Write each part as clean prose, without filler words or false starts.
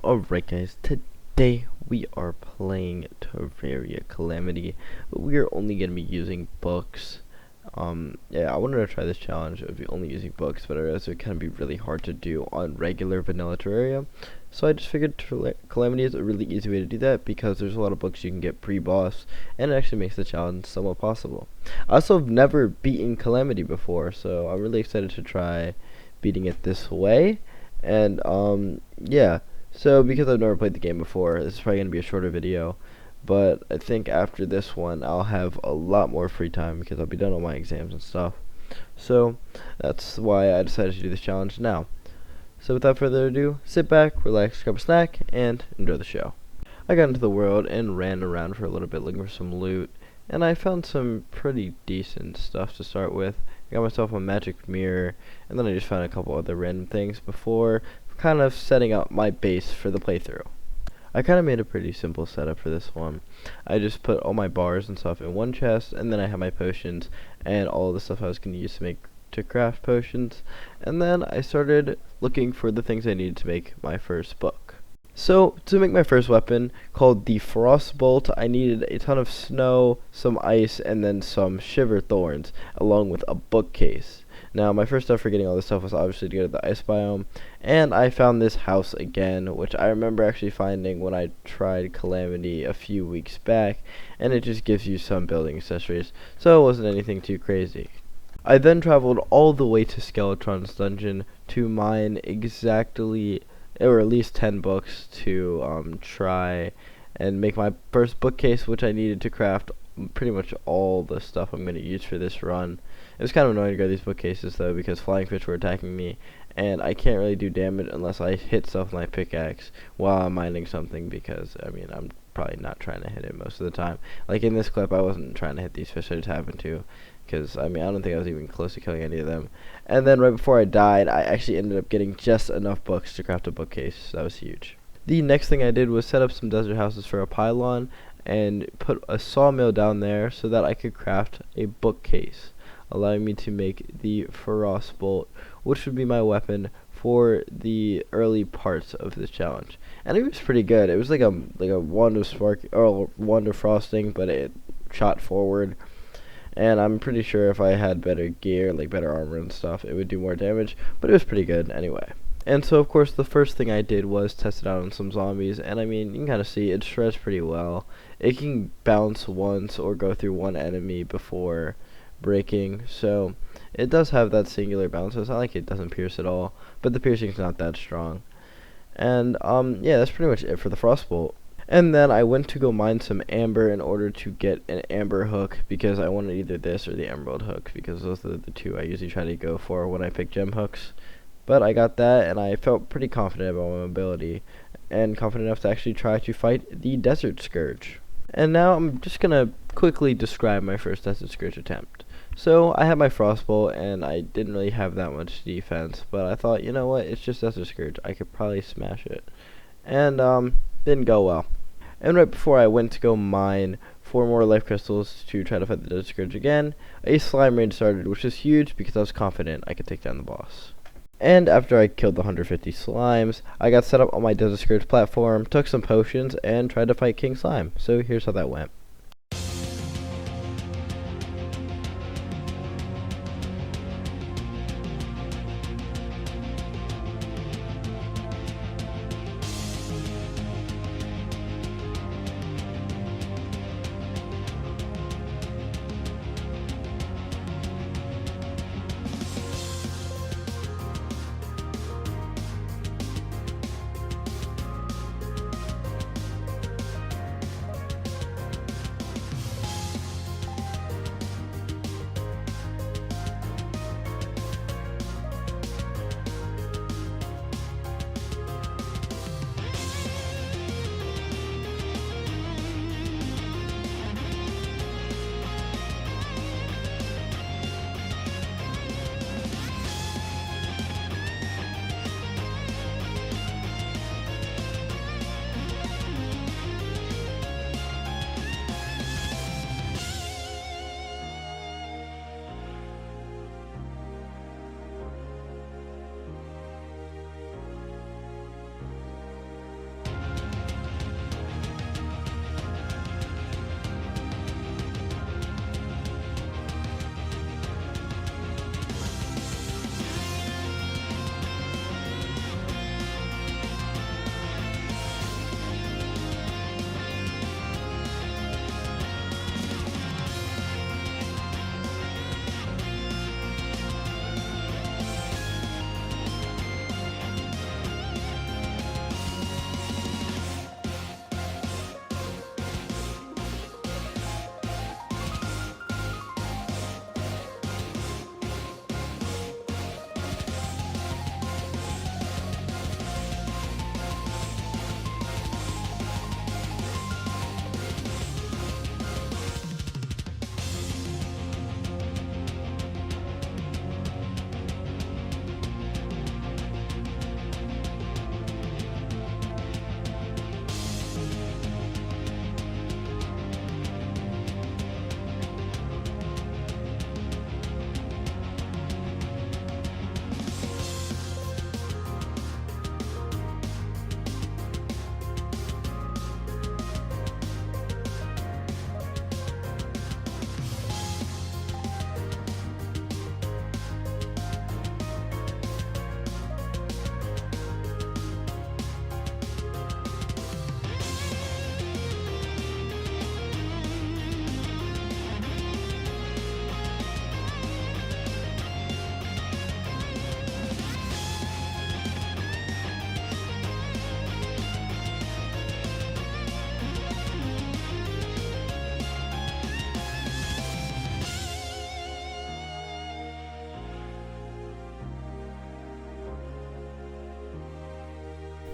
Alright guys, today we are playing Terraria Calamity, but we are only going to be using books. Yeah, I wanted to try this challenge of only using books, but I realized it would kind of be really hard to do on regular vanilla Terraria. So I just figured Calamity is a really easy way to do that because there's a lot of books you can get pre-boss, and it actually makes the challenge somewhat possible. I also have never beaten Calamity before, so I'm really excited to try beating it this way. And yeah. So because I've never played the game before, this is probably going to be a shorter video, but I think after this one I'll have a lot more free time because I'll be done all my exams and stuff. So that's why I decided to do this challenge now. So without further ado, sit back, relax, grab a snack, and enjoy the show. I got into the world and ran around for a little bit looking for some loot, and I found some pretty decent stuff to start with. I got myself a magic mirror, and then I just found a couple other random things before kind of setting up my base for the playthrough. I kind of made a pretty simple setup for this one. I just put all my bars and stuff in one chest, and then I have my potions and all the stuff I was going to use to craft potions, and then I started looking for the things I needed to make my first book. So to make my first weapon, called the Frostbolt, I needed a ton of snow, some ice, and then some shiver thorns, along with a bookcase. Now, my first step for getting all this stuff was obviously to go to the ice biome, and I found this house again, which I remember actually finding when I tried Calamity a few weeks back, and it just gives you some building accessories, so it wasn't anything too crazy. I then traveled all the way to Skeletron's dungeon to mine exactly, or at least 10 books to try and make my first bookcase, which I needed to craft pretty much all the stuff I'm going to use for this run. It was kind of annoying to go to these bookcases though because flying fish were attacking me, and I can't really do damage unless I hit stuff with my pickaxe while I'm mining something, because I mean I'm probably not trying to hit it most of the time. Like in this clip I wasn't trying to hit these fish, I just happened to, because I mean I don't think I was even close to killing any of them. And then right before I died I actually ended up getting just enough books to craft a bookcase, so that was huge. The next thing I did was set up some desert houses for a pylon and put a sawmill down there so that I could craft a bookcase, allowing me to make the Frostbolt, which would be my weapon for the early parts of this challenge. And it was pretty good. It was like a wand of spark or wand of frosting, but it shot forward. And I'm pretty sure if I had better gear, like better armor and stuff, it would do more damage, but it was pretty good anyway. And so of course the first thing I did was test it out on some zombies, and I mean you can kind of see it shreds pretty well. It can bounce once or go through one enemy before breaking, so it does have that singular bounce. So it's not like it doesn't pierce at all, but the piercing's not that strong. And yeah, that's pretty much it for the Frostbolt. And then I went to go mine some amber in order to get an amber hook, because I wanted either this or the emerald hook, because those are the two I usually try to go for when I pick gem hooks. But I got that, and I felt pretty confident about my ability, and confident enough to actually try to fight the Desert Scourge. And now I'm just gonna quickly describe my first Desert Scourge attempt. So I had my Frostbolt, and I didn't really have that much defense, but I thought, you know what, it's just Desert Scourge, I could probably smash it. And didn't go well. And right before I went to go mine 4 more life crystals to try to fight the Desert Scourge again, a slime raid started, which was huge because I was confident I could take down the boss. And after I killed the 150 slimes, I got set up on my Desert Scourge platform, took some potions, and tried to fight King Slime. So here's how that went.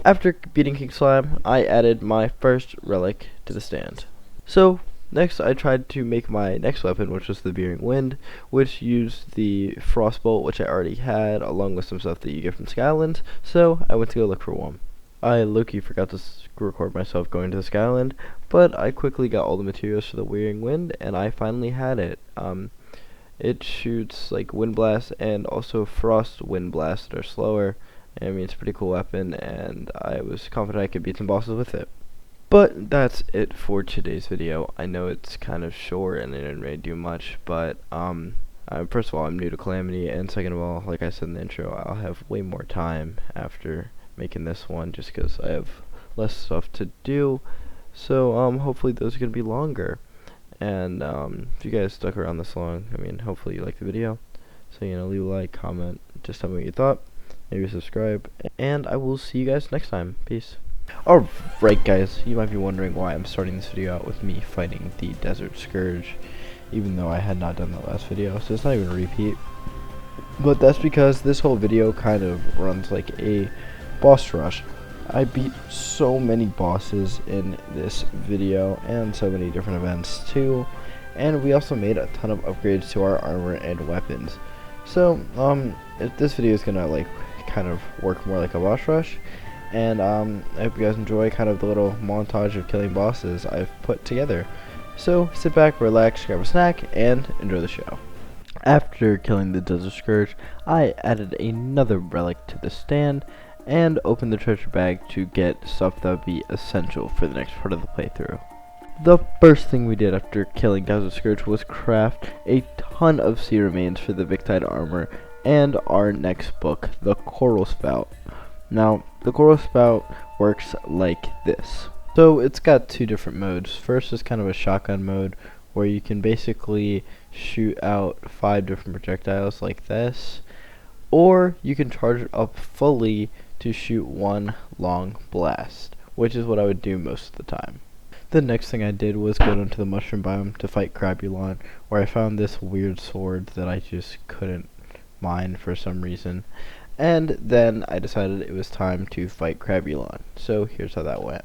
After beating King Slime, I added my first relic to the stand. So next I tried to make my next weapon, which was the Veering Wind, which used the Frostbolt, which I already had, along with some stuff that you get from Skylands, so I went to go look for one. I low-key forgot to record myself going to the Skyland, but I quickly got all the materials for the Veering Wind, and I finally had it. It shoots like Wind Blast and also Frost Wind Blast that are slower. I mean, it's a pretty cool weapon, and I was confident I could beat some bosses with it. But that's it for today's video. I know it's kind of short and it didn't really do much, but first of all, I'm new to Calamity, and second of all, like I said in the intro, I'll have way more time after making this one just because I have less stuff to do. So hopefully those are going to be longer. And if you guys stuck around this long, I mean, hopefully you liked the video. So, you know, leave a like, comment, just tell me what you thought, maybe subscribe, and I will see you guys next time. Peace. Alright guys, you might be wondering why I'm starting this video out with me fighting the Desert Scourge, even though I had not done that last video, so it's not even a repeat. But that's because this whole video kind of runs like a boss rush. I beat so many bosses in this video, and so many different events too, and we also made a ton of upgrades to our armor and weapons. So, if this video is gonna like kind of work more like a boss rush, and I hope you guys enjoy kind of the little montage of killing bosses I've put together. So sit back, relax, grab a snack, and enjoy the show. After killing the Desert Scourge, I added another relic to the stand and opened the treasure bag to get stuff that would be essential for the next part of the playthrough. The first thing we did after killing Desert Scourge was craft a ton of sea remains for the Victide armor and our next book, the Coral Spout. Now, the Coral Spout works like this. So it's got two different modes. First is kind of a shotgun mode where you can basically shoot out 5 different projectiles like this, or you can charge it up fully to shoot one long blast, which is what I would do most of the time. The next thing I did was go down to the mushroom biome to fight Crabulon, where I found this weird sword that I just couldn't mine for some reason. And then I decided it was time to fight Crabulon. So here's how that went.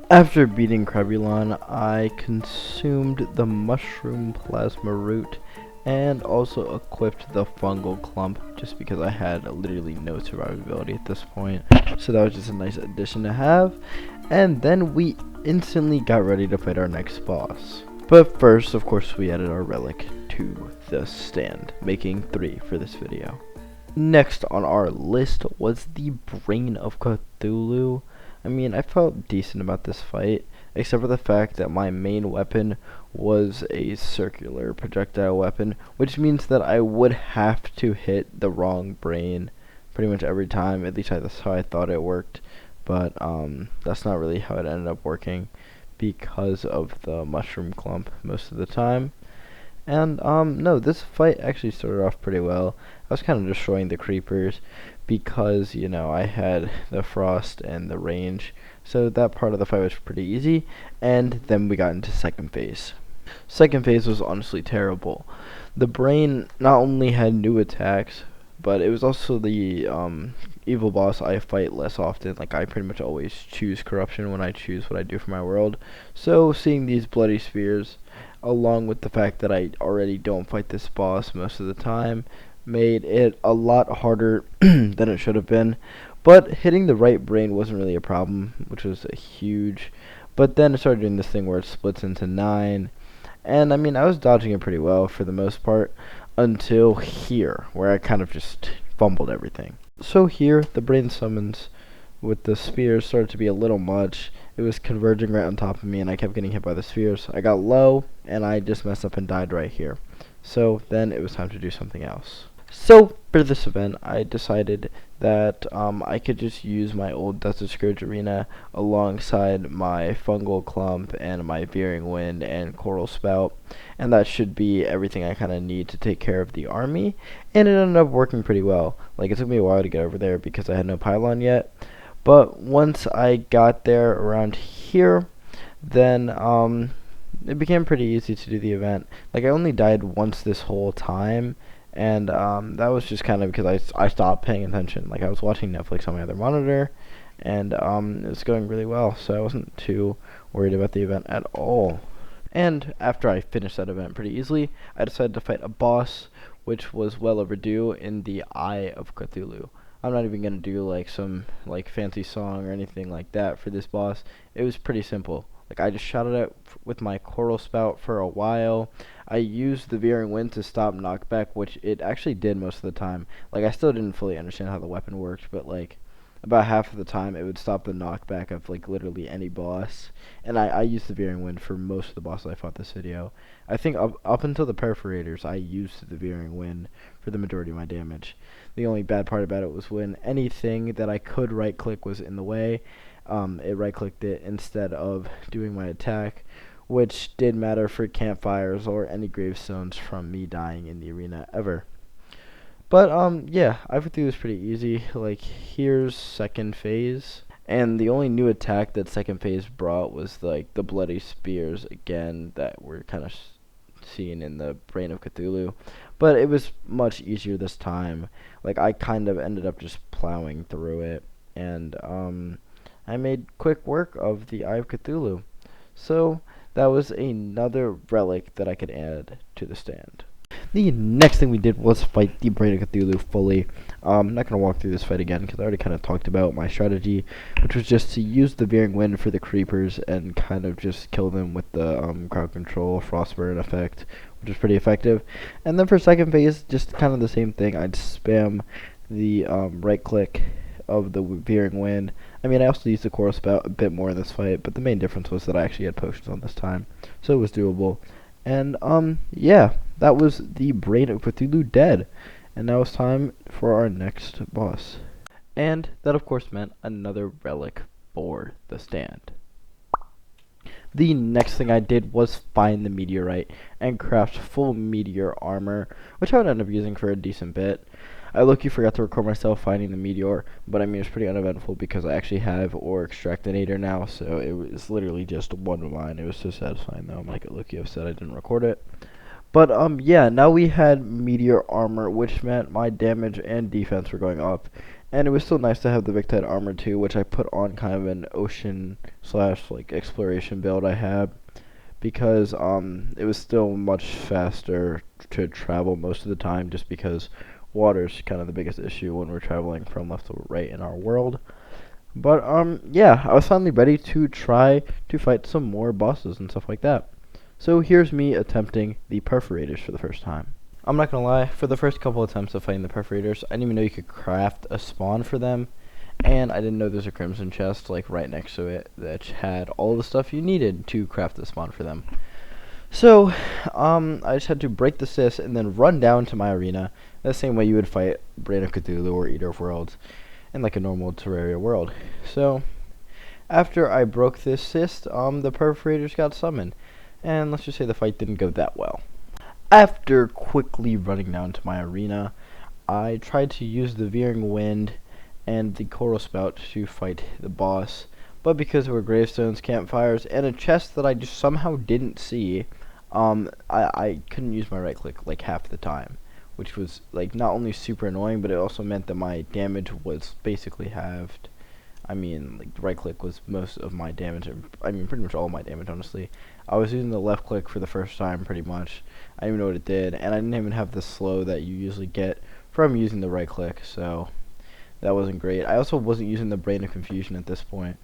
After beating Crabulon, I consumed the Mushroom Plasma Root and also equipped the Fungal Clump just because I had literally no survivability at this point. So that was just a nice addition to have. And then we instantly got ready to fight our next boss. But first, of course, we added our relic to the stand, making 3 for this video. Next on our list was the Brain of Cthulhu. I mean, I felt decent about this fight, except for the fact that my main weapon was a circular projectile weapon, which means that I would have to hit the wrong brain pretty much every time. At least that's how I thought it worked, but that's not really how it ended up working because of the mushroom clump most of the time. And no, this fight actually started off pretty well. I was kind of destroying the creepers because, you know, I had the frost and the range, so that part of the fight was pretty easy. And then we got into second phase. Second phase was honestly terrible. The brain not only had new attacks, but it was also the evil boss I fight less often. Like, I pretty much always choose corruption when I choose what I do for my world. So seeing these bloody spears, along with the fact that I already don't fight this boss most of the time, made it a lot harder than it should have been. But hitting the right brain wasn't really a problem, which was a huge. But then it started doing this thing where it splits into 9. And I mean, I was dodging it pretty well for the most part until here, where I kind of just fumbled everything. So here, the brain summons with the spheres started to be a little much. It was converging right on top of me, and I kept getting hit by the spheres. I got low, and I just messed up and died right here. So then it was time to do something else. So for this event, I decided that I could just use my old Desert Scourge Arena alongside my Fungal Clump and my Veering Wind and Coral Spout, and that should be everything I kind of need to take care of the army, and it ended up working pretty well. Like, it took me a while to get over there because I had no pylon yet, but once I got there around here, then it became pretty easy to do the event. Like, I only died once this whole time, and that was just kind of because I stopped paying attention. Like, I was watching Netflix on my other monitor, and it was going really well, so I wasn't too worried about the event at all. And after I finished that event pretty easily, I decided to fight a boss, which was well overdue, in the Eye of Cthulhu. I'm not even gonna do like some like fancy song or anything like that for this boss. It was pretty simple. Like, I just shot it out with my Coral Spout for a while. I used the Veering Wind to stop knockback, which it actually did most of the time. Like, I still didn't fully understand how the weapon worked, but like about half of the time it would stop the knockback of like literally any boss. And I used the Veering Wind for most of the bosses I fought this video. I think up until the Perforators, I used the Veering Wind for the majority of my damage. The only bad part about it was when anything that I could right click was in the way, it right clicked it instead of doing my attack, which did matter for campfires or any gravestones from me dying in the arena ever. But yeah, I thought it was pretty easy. Like, here's second phase, and the only new attack that second phase brought was like the bloody spears again that were kind of seen in the Brain of Cthulhu, but it was much easier this time. Like, I kind of ended up just plowing through it, and I made quick work of the Eye of Cthulhu. So that was another relic that I could add to the stand. The next thing we did was fight the Brain of Cthulhu fully. I'm not going to walk through this fight again because I already kind of talked about my strategy, which was just to use the Veering Wind for the creepers and kind of just kill them with the crowd control frostburn effect, which was pretty effective. And then for second phase, just kind of the same thing. I'd spam the right click of the Veering Wind. I mean, I also used the Coral Spout a bit more in this fight, but the main difference was that I actually had potions on this time, so it was doable. And yeah, that was the Brain of Cthulhu dead. And now it's time for our next boss. And that of course meant another relic for the stand. The next thing I did was find the meteorite and craft full meteor armor, which I would end up using for a decent bit. I low-key forgot to record myself finding the meteor, but I mean, it's pretty uneventful because I actually have ore extractinator now, so it was literally just one of mine. It was so satisfying though. I'm like, low-key upset I didn't record it. But yeah, now we had meteor armor, which meant my damage and defense were going up. And it was still nice to have the Victide armor too, which I put on kind of an ocean slash like exploration build I had, because it was still much faster to travel most of the time, just because water's kind of the biggest issue when we're traveling from left to right in our world. But yeah, I was finally ready to try to fight some more bosses and stuff like that. So here's me attempting the Perforators for the first time. I'm not gonna lie, for the first couple attempts of fighting the Perforators, I didn't even know you could craft a spawn for them, and I didn't know there's a Crimson chest like right next to it that had all the stuff you needed to craft a spawn for them. So I just had to break the sys and then run down to my arena the same way you would fight Brain of Cthulhu or Eater of Worlds in like a normal Terraria world. So after I broke this cyst, the Perforators got summoned, and let's just say the fight didn't go that well. After quickly running down to my arena, I tried to use the Veering Wind and the Coral Spout to fight the boss, but because there were gravestones, campfires, and a chest that I just somehow didn't see, I couldn't use my right click like half the time, which was like not only super annoying, but it also meant that my damage was basically halved. I mean, like, the right click was most of my damage, I mean pretty much all my damage, honestly. I was using the left click for the first time pretty much. I didn't even know what it did, and I didn't even have the slow that you usually get from using the right click, so that wasn't great. I also wasn't using the Brain of Confusion at this point,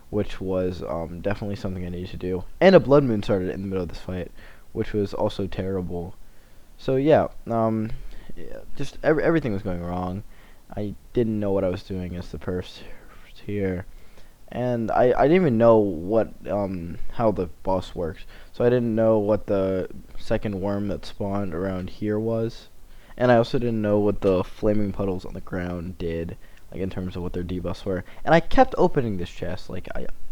which was definitely something I needed to do. And a Blood Moon started in the middle of this fight, which was also terrible. So yeah, yeah, just everything was going wrong. I didn't know what I was doing as the first here, and I didn't even know what how the boss works. So I didn't know what the second worm that spawned around here was, and I also didn't know what the flaming puddles on the ground did, like in terms of what their debuffs were. And I kept opening this chest, like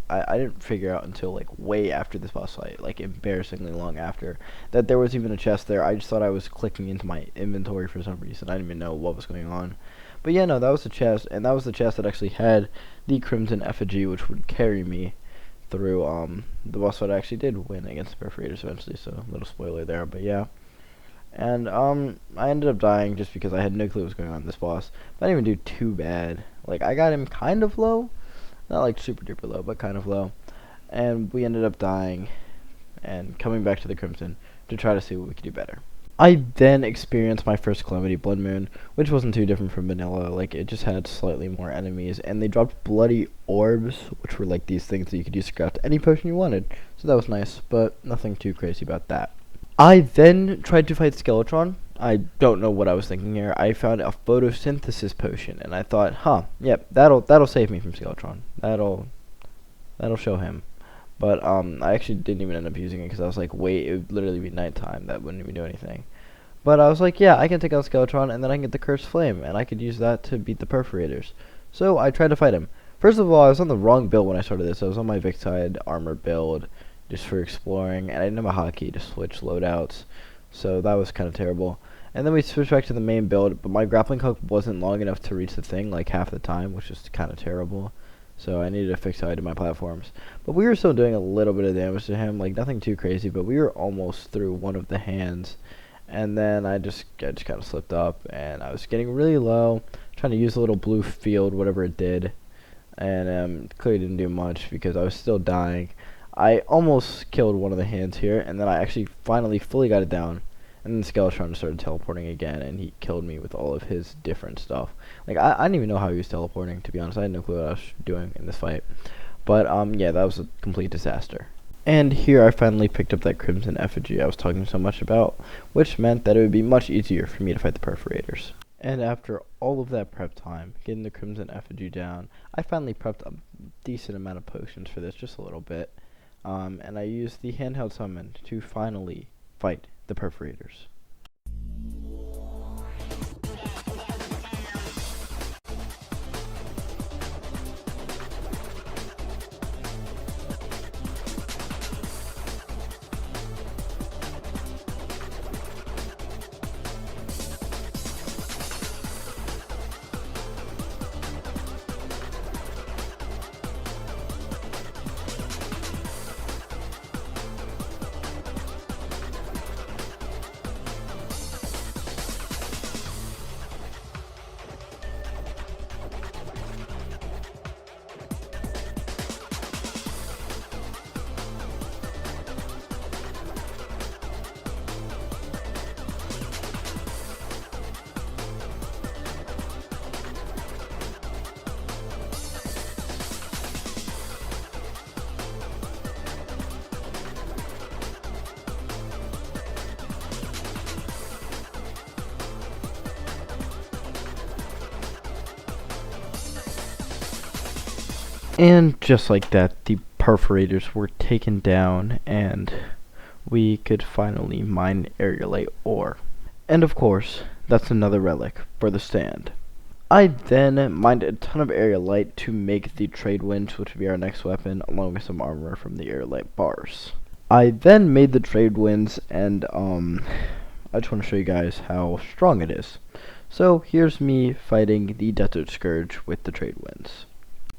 I didn't figure out until like way after this boss fight, like embarrassingly long after, that there was even a chest there. I just thought I was clicking into my inventory for some reason. I didn't even know what was going on. But yeah, no, that was the chest, and that was the chest that actually had the Crimson Effigy, which would carry me through the boss fight. I actually did win against the Perforators eventually, so little spoiler there, but yeah. And I ended up dying just because I had no clue what was going on with this boss. But I didn't even do too bad. Like, I got him kind of low, not like super duper low, but kind of low. And we ended up dying and coming back to the Crimson to try to see what we could do better. I then experienced my first Calamity Blood Moon, which wasn't too different from vanilla. Like, it just had slightly more enemies, and they dropped bloody orbs, which were like these things that you could use to craft any potion you wanted. So that was nice, but nothing too crazy about that. I then tried to fight Skeletron. I don't know what I was thinking here. I found a photosynthesis potion, and I thought, huh, yep, that'll save me from Skeletron. That'll show him. But I actually didn't even end up using it because I was like, wait, it would literally be nighttime. That wouldn't even do anything. But I was like, yeah, I can take out Skeletron, and then I can get the Cursed Flame, and I could use that to beat the Perforators. So I tried to fight him. First of all, I was on the wrong build when I started this. I was on my Victide armor build just for exploring, and I didn't have a hotkey to switch loadouts. So that was kind of terrible. And then we switched back to the main build, but my grappling hook wasn't long enough to reach the thing like half the time, which was kind of terrible. So I needed to fix how I did my platforms. But we were still doing a little bit of damage to him, like nothing too crazy, but we were almost through one of the hands. And then I just kind of slipped up, and I was getting really low, trying to use a little blue field, whatever it did. And clearly didn't do much because I was still dying. I almost killed one of the hands here, and then I actually finally fully got it down. And then Skeletron started teleporting again, and he killed me with all of his different stuff. Like, I didn't even know how he was teleporting, to be honest. I had no clue what I was doing in this fight. But, yeah, that was a complete disaster. And here I finally picked up that Crimson Effigy I was talking so much about, which meant that it would be much easier for me to fight the Perforators. And after all of that prep time, getting the Crimson Effigy down, I finally prepped a decent amount of potions for this, just a little bit. And I used the handheld summon to finally fight the Perforators. And just like that, the Perforators were taken down, and we could finally mine Aerolite ore. And of course, that's another relic for the stand. I then mined a ton of Aerolite to make the Trade Winds, which would be our next weapon, along with some armor from the Aerolite bars. I then made the Trade Winds, and I just want to show you guys how strong it is. So here's me fighting the Desert Scourge with the Trade Winds.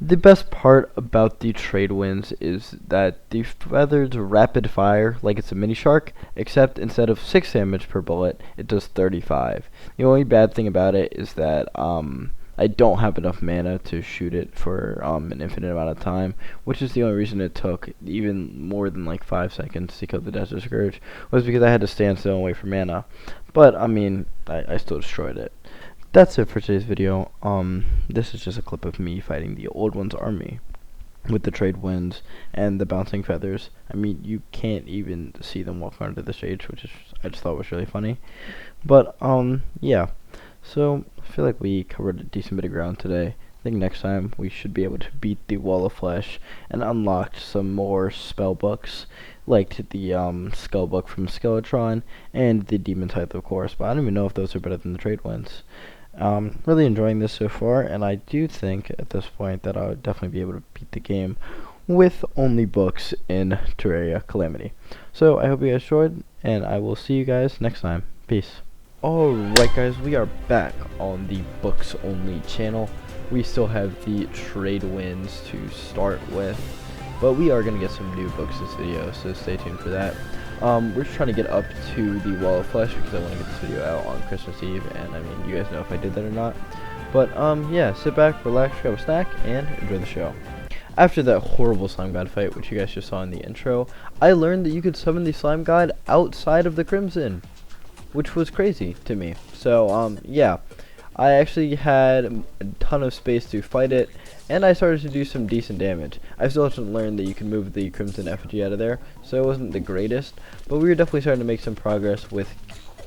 The best part about the Trade Winds is that the feathered rapid fire like it's a mini shark, except instead of 6 damage per bullet, it does 35. The only bad thing about it is that I don't have enough mana to shoot it for an infinite amount of time, which is the only reason it took even more than like 5 seconds to kill the Desert Scourge, was because I had to stand still and wait for mana. But I mean, I still destroyed it. that's it for today's video. This is just a clip of me fighting the old one's army with the trade winds and the bouncing feathers. I mean, you can't even see them walk onto the stage, which is I just thought was really funny. But yeah. So I feel like we covered a decent bit of ground today. I think next time we should be able to beat the Wall of Flesh and unlock some more spell books, like the Skull Book from Skeletron and the Demon Tithe, of course. But I don't even know if those are better than the trade winds. Really enjoying this so far, and I do think at this point that I would definitely be able to beat the game with only books in Terraria Calamity. So I hope you guys enjoyed, and I will see you guys next time. Peace. Alright guys, we are back on the books only channel. We still have the trade winds to start with, but we are going to get some new books this video, so stay tuned for that. We're just trying to get up to the Wall of Flesh because I want to get this video out on Christmas Eve, and I mean, you guys know if I did that or not. But yeah, sit back, relax, grab a snack, and enjoy the show. After that horrible slime god fight, which you guys just saw in the intro, I learned that you could summon the slime god outside of the Crimson, which was crazy to me. So yeah, I actually had a ton of space to fight it, and I started to do some decent damage. I still haven't learned that you can move the Crimson Effigy out of there, so it wasn't the greatest, but we were definitely starting to make some progress with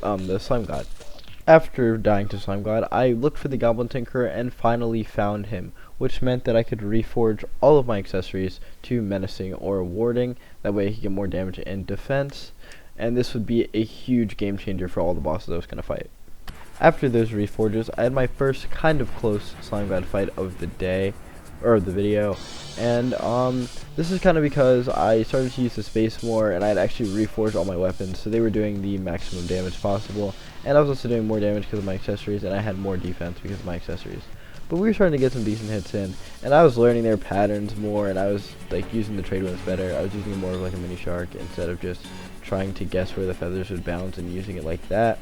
the Slime God. After dying to Slime God, I looked for the Goblin Tinkerer and finally found him, which meant that I could reforge all of my accessories to Menacing or Warding. That way I could get more damage and defense, and this would be a huge game changer for all the bosses I was going to fight. After those reforges, I had my first kind of close Slime God fight of the day, or the video, and this is kind of because I started to use the space more, and I had actually reforged all my weapons, so they were doing the maximum damage possible, and I was also doing more damage because of my accessories, and I had more defense because of my accessories. But we were starting to get some decent hits in, and I was learning their patterns more, and I was like using the trade winds better. I was using it more of like a mini shark instead of just trying to guess where the feathers would bounce and using it like that.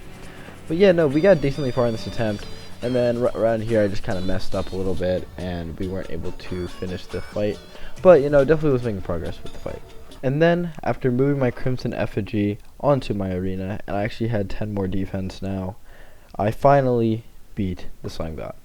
But yeah, no, we got decently far in this attempt, and then around here I just kind of messed up a little bit, and we weren't able to finish the fight. But, you know, definitely was making progress with the fight. And then, after moving my Crimson Effigy onto my arena, and I actually had 10 more defense now, I finally beat the Slime God.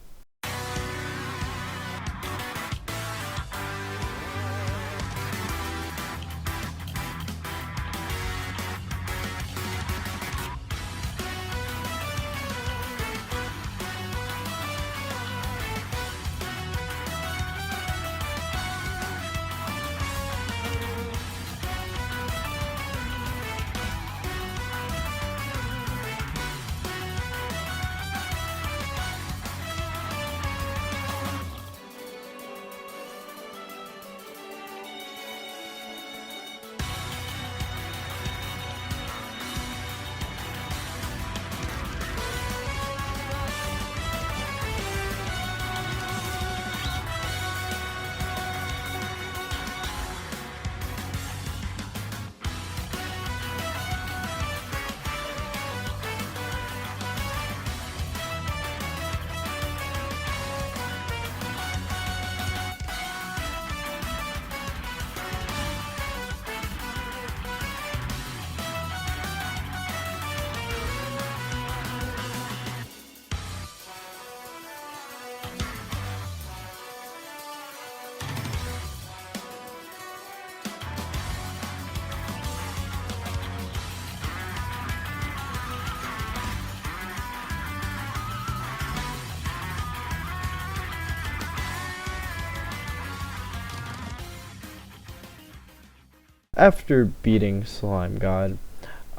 After beating Slime God,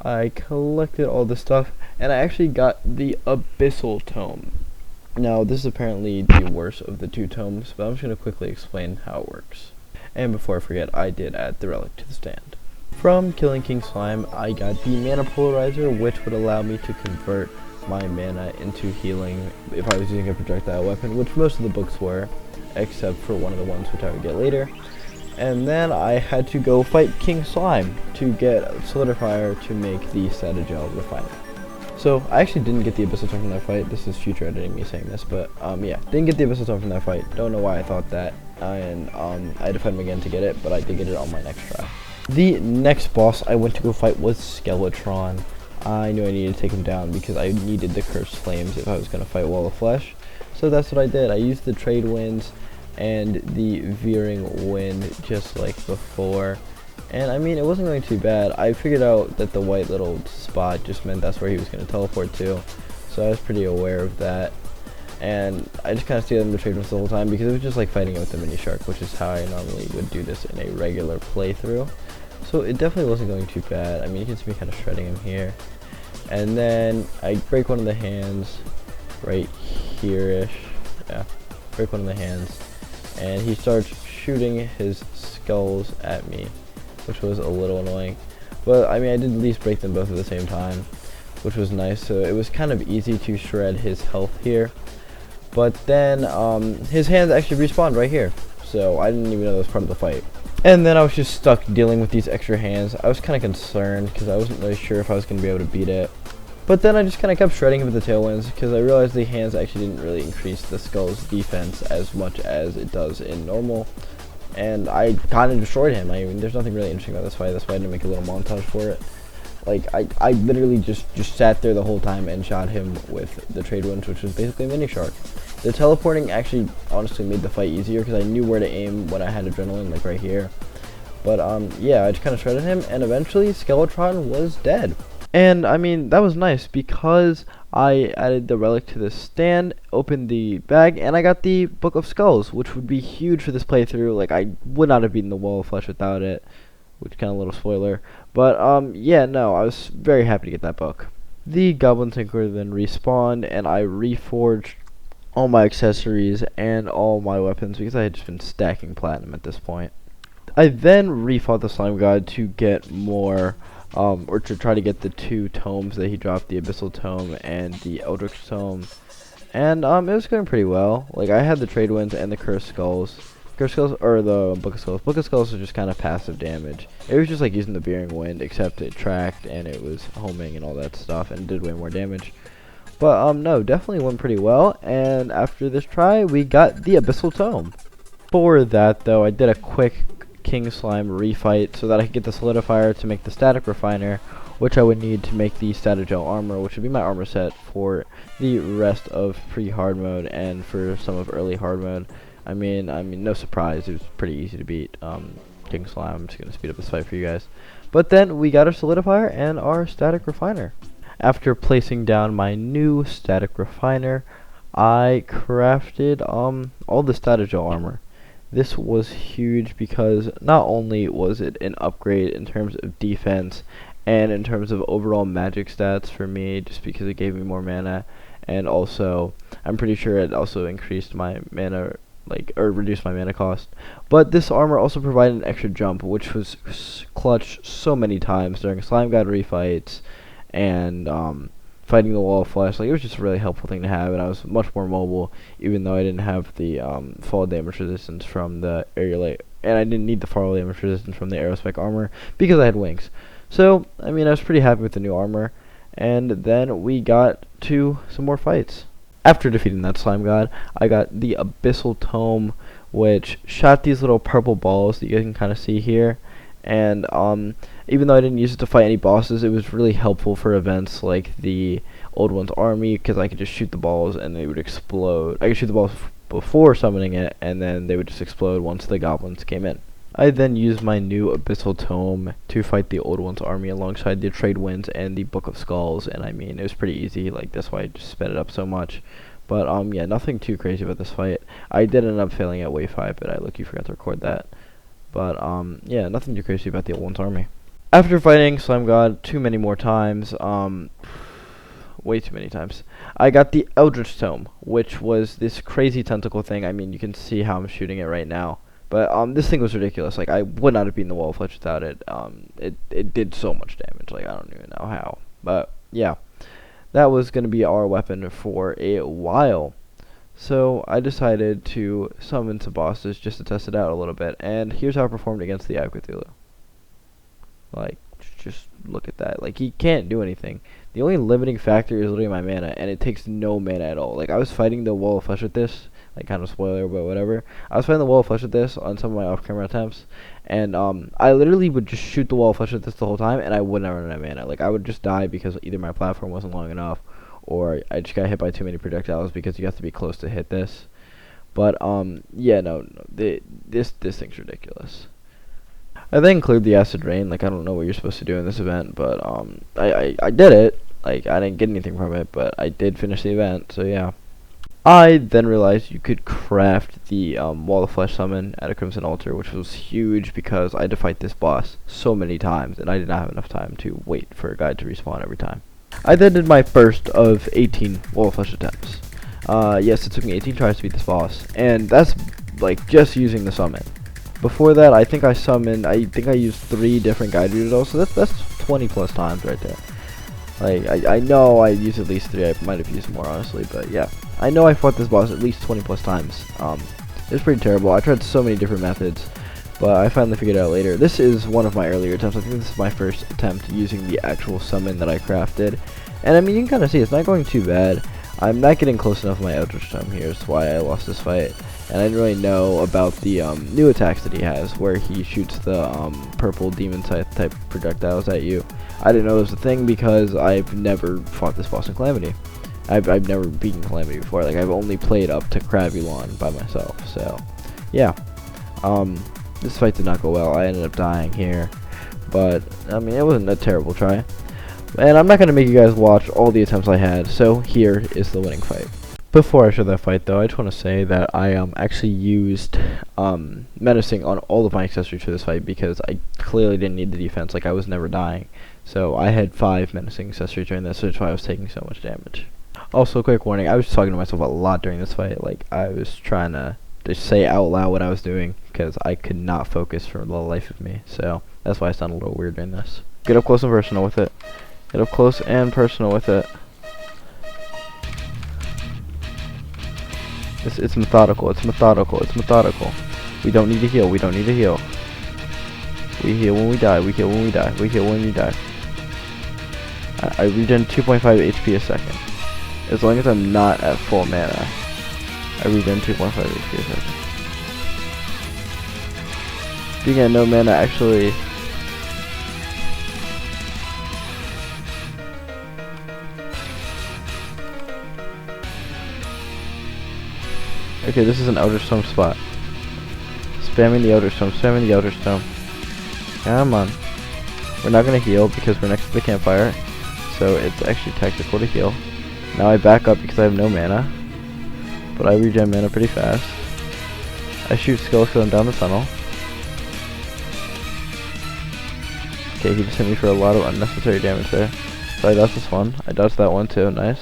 I collected all the stuff, and I actually got the Abyssal Tome. Now, this is apparently the worst of the two tomes, but I'm just going to quickly explain how it works. And before I forget, I did add the relic to the stand. From killing King Slime, I got the Mana Polarizer, which would allow me to convert my mana into healing if I was using a projectile weapon, which most of the books were, except for one of the ones which I would get later. And then I had to go fight King Slime to get Solidifier to make the Statogel Refiner. So I actually didn't get the Abyssal Tome from that fight. This is future editing me saying this, but yeah, didn't get the Abyssal Tome from that fight. Don't know why I thought that, and I had to fight him again to get it, but I did get it on my next try. The next boss I went to go fight was Skeletron. I knew I needed to take him down because I needed the cursed flames if I was going to fight Wall of Flesh. So that's what I did. I used the trade winds and the veering wind just like before. And I mean, it wasn't going too bad. I figured out that the white little spot just meant that's where he was going to teleport to. So I was pretty aware of that. And I just kind of stayed on the trade winds the whole time because it was just like fighting with the mini shark, which is how I normally would do this in a regular playthrough. So it definitely wasn't going too bad. I mean, you can see me kind of shredding him here. And then I break one of the hands right here-ish. Yeah, break one of the hands. And he starts shooting his skulls at me, which was a little annoying. But I mean, I did at least break them both at the same time, which was nice. So it was kind of easy to shred his health here. But then his hands actually respawned right here. So I didn't even know that was part of the fight. And then I was just stuck dealing with these extra hands. I was kind of concerned because I wasn't really sure if I was going to be able to beat it. But then I just kind of kept shredding him with the tailwinds because I realized the hands actually didn't really increase the skull's defense as much as it does in normal. And I kind of destroyed him. I mean, there's nothing really interesting about this fight. That's why I didn't make a little montage for it. Like, I literally just sat there the whole time and shot him with the trade winds, which was basically a mini shark. The teleporting actually honestly made the fight easier because I knew where to aim when I had adrenaline, like right here. But yeah, I just kind of shredded him, and eventually Skeletron was dead. And I mean, that was nice because I added the relic to this stand, opened the bag, and I got the Book of Skulls, which would be huge for this playthrough. Like, I would not have beaten the Wall of Flesh without it, which kind of a little spoiler. But yeah, no, I was very happy to get that book. The Goblin Tinker then respawned, and I reforged all my accessories and all my weapons because I had just been stacking platinum at this point. I then refought the Slime God to get more, or to try to get the 2 tomes that he dropped, the Abyssal Tome and the Eldritch Tome. And it was going pretty well. Like, I had the Trade Winds and the Cursed Skulls. Cursed Skulls, or the Book of Skulls. Book of Skulls was just kind of passive damage. It was just like using the Veering Wind, except it tracked and it was homing and all that stuff and did way more damage. But no, definitely went pretty well, and after this try, we got the Abyssal Tome. For that, though, I did a quick King Slime refight so that I could get the Solidifier to make the Static Refiner, which I would need to make the Statogel Armor, which would be my armor set for the rest of pre-hard mode and for some of early hard mode. I mean, no surprise, it was pretty easy to beat King Slime. I'm just going to speed up this fight for you guys. But then we got our Solidifier and our Static Refiner. After placing down my new Static Refiner, I crafted all the Statogel armor. This was huge because not only was it an upgrade in terms of defense and in terms of overall magic stats for me, just because it gave me more mana, and also I'm pretty sure it also increased my mana, or reduced my mana cost. But this armor also provided an extra jump, which was clutch so many times during Slime God refights and fighting the Wall of Flesh. Like, it was just a really helpful thing to have, and I was much more mobile, even though I didn't have the fall damage resistance from the aerial, and I didn't need the fall damage resistance from the aerospec armor because I had wings. So I mean, I was pretty happy with the new armor, and then we got to some more fights. After defeating that Slime God, I got the Abyssal Tome, which shot these little purple balls that you can kind of see here. And even though I didn't use it to fight any bosses, it was really helpful for events like the Old One's Army, because I could just shoot the balls and they would explode. I could shoot the balls before summoning it, and then they would just explode once the goblins came in. I then used my new Abyssal Tome to fight the Old One's Army alongside the Trade Winds and the Book of Skulls, and I mean, it was pretty easy. Like, that's why I just sped it up so much. But yeah, nothing too crazy about this fight. I did end up failing at wave 5, but I lucky forgot to record that. But yeah, nothing too crazy about the Old One's Army. After fighting Slime God too many more times, way too many times, I got the Eldritch Tome, which was this crazy tentacle thing. I mean, you can see how I'm shooting it right now. But this thing was ridiculous. Like, I would not have beaten the Wall of Flesh without it. It did so much damage. Like, I don't even know how. But yeah, that was going to be our weapon for a while. So I decided to summon some bosses just to test it out a little bit, and here's how I performed against the Eye Cthulhu. Like, just look at that. Like, he can't do anything. The only limiting factor is literally my mana, and it takes no mana at all. Like, I was fighting the Wall of Flesh with this, like kind of spoiler, but whatever. I was fighting the wall of flesh with this on some of my off-camera attempts, and I literally would just shoot the wall of flesh with this the whole time, and I would never run out of mana. Like, I would just die because either my platform wasn't long enough, or I just got hit by too many projectiles because you have to be close to hit this. But yeah, no, this thing's ridiculous. I then cleared the acid rain. Like, I don't know what you're supposed to do in this event, but I did it. Like, I didn't get anything from it, but I did finish the event. So yeah. I then realized you could craft the Wall of Flesh summon at a Crimson Altar, which was huge because I had to fight this boss so many times, and I did not have enough time to wait for a guide to respawn every time. I then did my first of 18 Wall of Flesh attempts. Yes, it took me 18 tries to beat this boss, and that's like just using the summon. Before that, I think I used 3 different guide readers, so that's 20 plus times right there. Like, I know I used at least 3, I might have used more honestly, but yeah. I know I fought this boss at least 20 plus times. It was pretty terrible. I tried so many different methods, but I finally figured it out later. This is one of my earlier attempts. I think this is my first attempt using the actual summon that I crafted. And I mean, you can kind of see it's not going too bad. I'm not getting close enough to my Eldritch Tome here, is why I lost this fight. And I didn't really know about the new attacks that he has, where he shoots the purple demon type projectiles at you. I didn't know it was a thing because I've never fought this boss in Calamity. I've never beaten Calamity before. Like, I've only played up to Cravulon by myself. So, yeah. This fight did not go well. I ended up dying here. But, I mean, it wasn't a terrible try. And I'm not going to make you guys watch all the attempts I had. So, here is the winning fight. Before I show that fight, though, I just want to say that I actually used menacing on all of my accessories for this fight because I clearly didn't need the defense. Like, I was never dying. So, I had 5 menacing accessories during this, which is why I was taking so much damage. Also, quick warning, I was talking to myself a lot during this fight. Like, I was trying to just say out loud what I was doing because I could not focus for the life of me. So, that's why I sound a little weird during this. Get up close and personal with it. Get up close and personal with it. It's methodical, it's methodical, it's methodical. We don't need to heal, we don't need to heal. We heal when we die, we heal when we die, we heal when we die. I regen 2.5 HP a second. As long as I'm not at full mana, I regen 2.5 HP a second. Being at no mana actually... Okay, this is an Elder Stone spot. Spamming the Elder Stone, spamming the Elder Stone. Come on. We're not gonna heal because we're next to the campfire, so it's actually tactical to heal. Now I back up because I have no mana, but I regen mana pretty fast. I shoot skulls because I'm down the tunnel. Okay, he just hit me for a lot of unnecessary damage there. So I dodged this one. I dodged that one too, nice.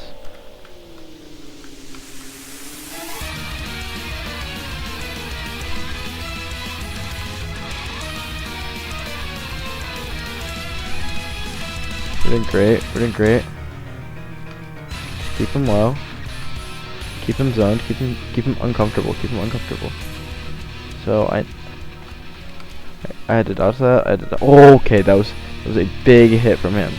We're doing great, we're doing great. Keep him low. Keep him zoned, keep him uncomfortable, keep him uncomfortable. So I had to dodge that, oh, okay, that was a big hit from him.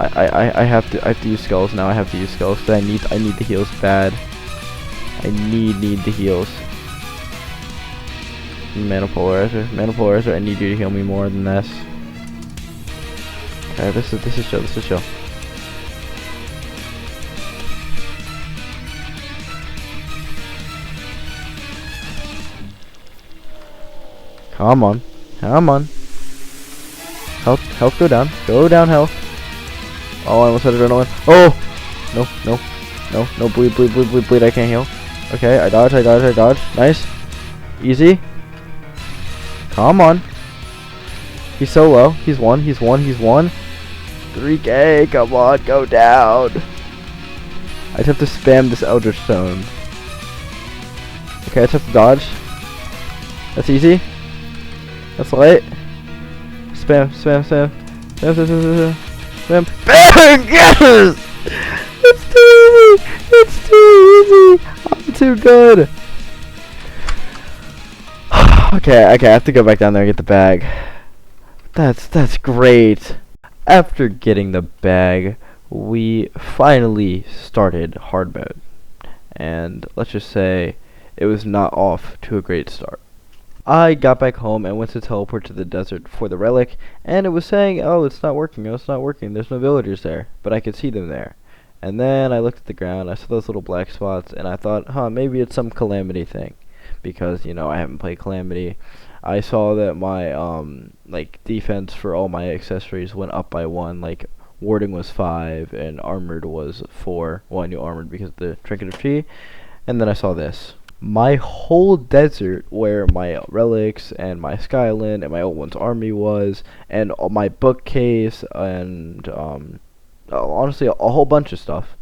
I have to use skulls now, I have to use skulls because I need the heals bad. I need the heals. Mana polarizer, I need you to heal me more than this. Okay, this is chill, this is chill. Come on, come on. Health, go down, health. Oh, I almost had adrenaline. Oh, no, bleed, I can't heal. Okay, I dodge, nice, easy. Come on. He's so low, he's one. 3k, come on, go down. I just have to spam this Eldritch Stone. Okay, I just have to dodge. That's easy. That's light. Spam. Bang! Yes! It's too easy! I'm too good! Okay, I have to go back down there and get the bag. That's great. After getting the bag, we finally started hard mode. and let's just say it was not off to a great start. I got back home and went to teleport to the desert for the relic, and it was saying, oh, it's not working, oh, it's not working, there's no villagers there, but I could see them there. And then I looked at the ground, I saw those little black spots, and I thought, huh, maybe it's some Calamity thing, because, you know, I haven't played Calamity. I saw that my, like, defense for all my accessories went up by 1, like, warding was 5, and armored was 4. Well, I knew armored because of the Trinket of Chi, and then I saw this. My whole desert, where my relics and my Skyland and my old one's army was, and all my bookcase and honestly a whole bunch of stuff,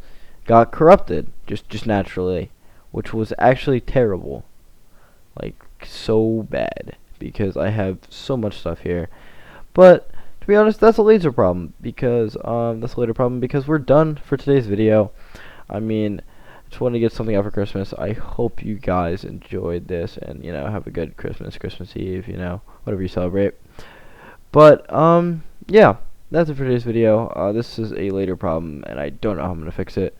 got corrupted just naturally, which was actually terrible, like so bad, because I have so much stuff here. But to be honest, that's a later problem because we're done for today's video. I mean, just wanted to get something out for Christmas. I hope you guys enjoyed this and, you know, have a good Christmas Eve, you know, whatever you celebrate. But, yeah, that's it for today's video. This is a later problem, and I don't know how I'm going to fix it.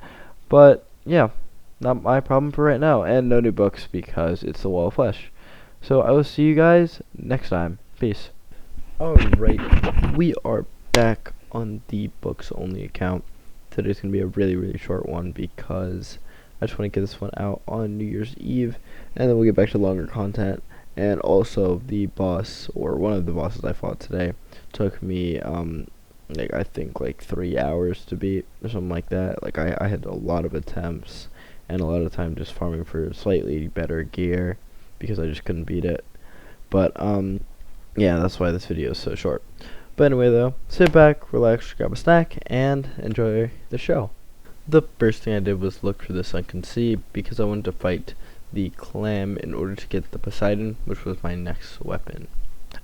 But, yeah, not my problem for right now. And no new books because it's the Wall of Flesh. So, I will see you guys next time. Peace. Alright, we are back on the books only account. Today's going to be a really short one because I just want to get this one out on New Year's Eve, and then we'll get back to longer content. And also, the boss, or one of the bosses I fought today, took me, like, I think, like, 3 hours to beat, or something like that. Like, I had a lot of attempts, and a lot of time just farming for slightly better gear, because I just couldn't beat it. But, yeah, that's why this video is so short. But anyway, though, sit back, relax, grab a snack, and enjoy the show. The first thing I did was look for the Sunken Sea because I wanted to fight the clam in order to get the Poseidon, which was my next weapon.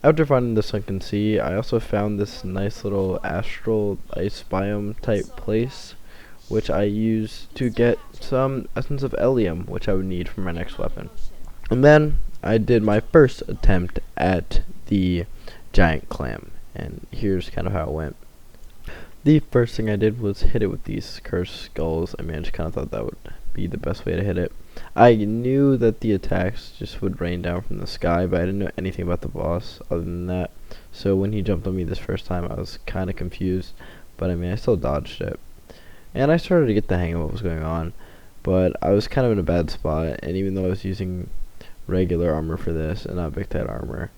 After finding the Sunken Sea, I also found this nice little astral ice biome type place, which I used to get some essence of Ellium, which I would need for my next weapon. And then I did my first attempt at the giant clam, and here's kind of how it went. The first thing I did was hit it with these cursed skulls. I mean, I just kind of thought that would be the best way to hit it. I knew that the attacks just would rain down from the sky, but I didn't know anything about the boss other than that. So when he jumped on me this first time, I was kind of confused, but I mean, I still dodged it. And I started to get the hang of what was going on, but I was kind of in a bad spot, and even though I was using regular armor for this and not Big Tat armor,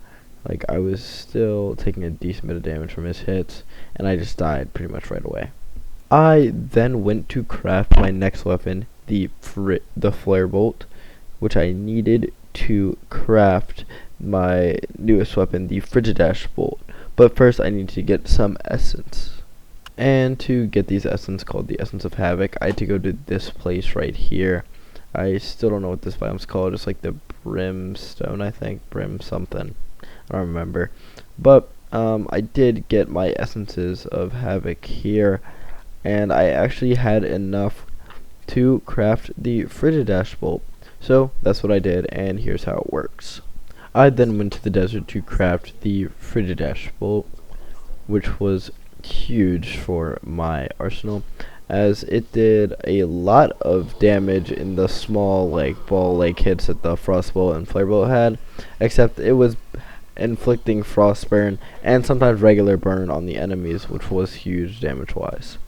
like, I was still taking a decent bit of damage from his hits, and I just died pretty much right away. I then went to craft my next weapon, the flare bolt, which I needed to craft my newest weapon, the Frigidash bolt. But first I need to get some essence. And to get these essence, called the Essence of Havoc, I had to go to this place right here. I still don't know what this biome's called, it's like the brimstone, I think, brim something. I don't remember, but I did get my essences of havoc here, and I actually had enough to craft the Frigidash bolt. So that's what I did, and here's how it works. I then went to the desert to craft the Frigidash bolt, which was huge for my arsenal, as it did a lot of damage in the small, like, ball-like hits that the frostbolt and flarebolt had, except it was inflicting frost burn and sometimes regular burn on the enemies, which was huge damage wise.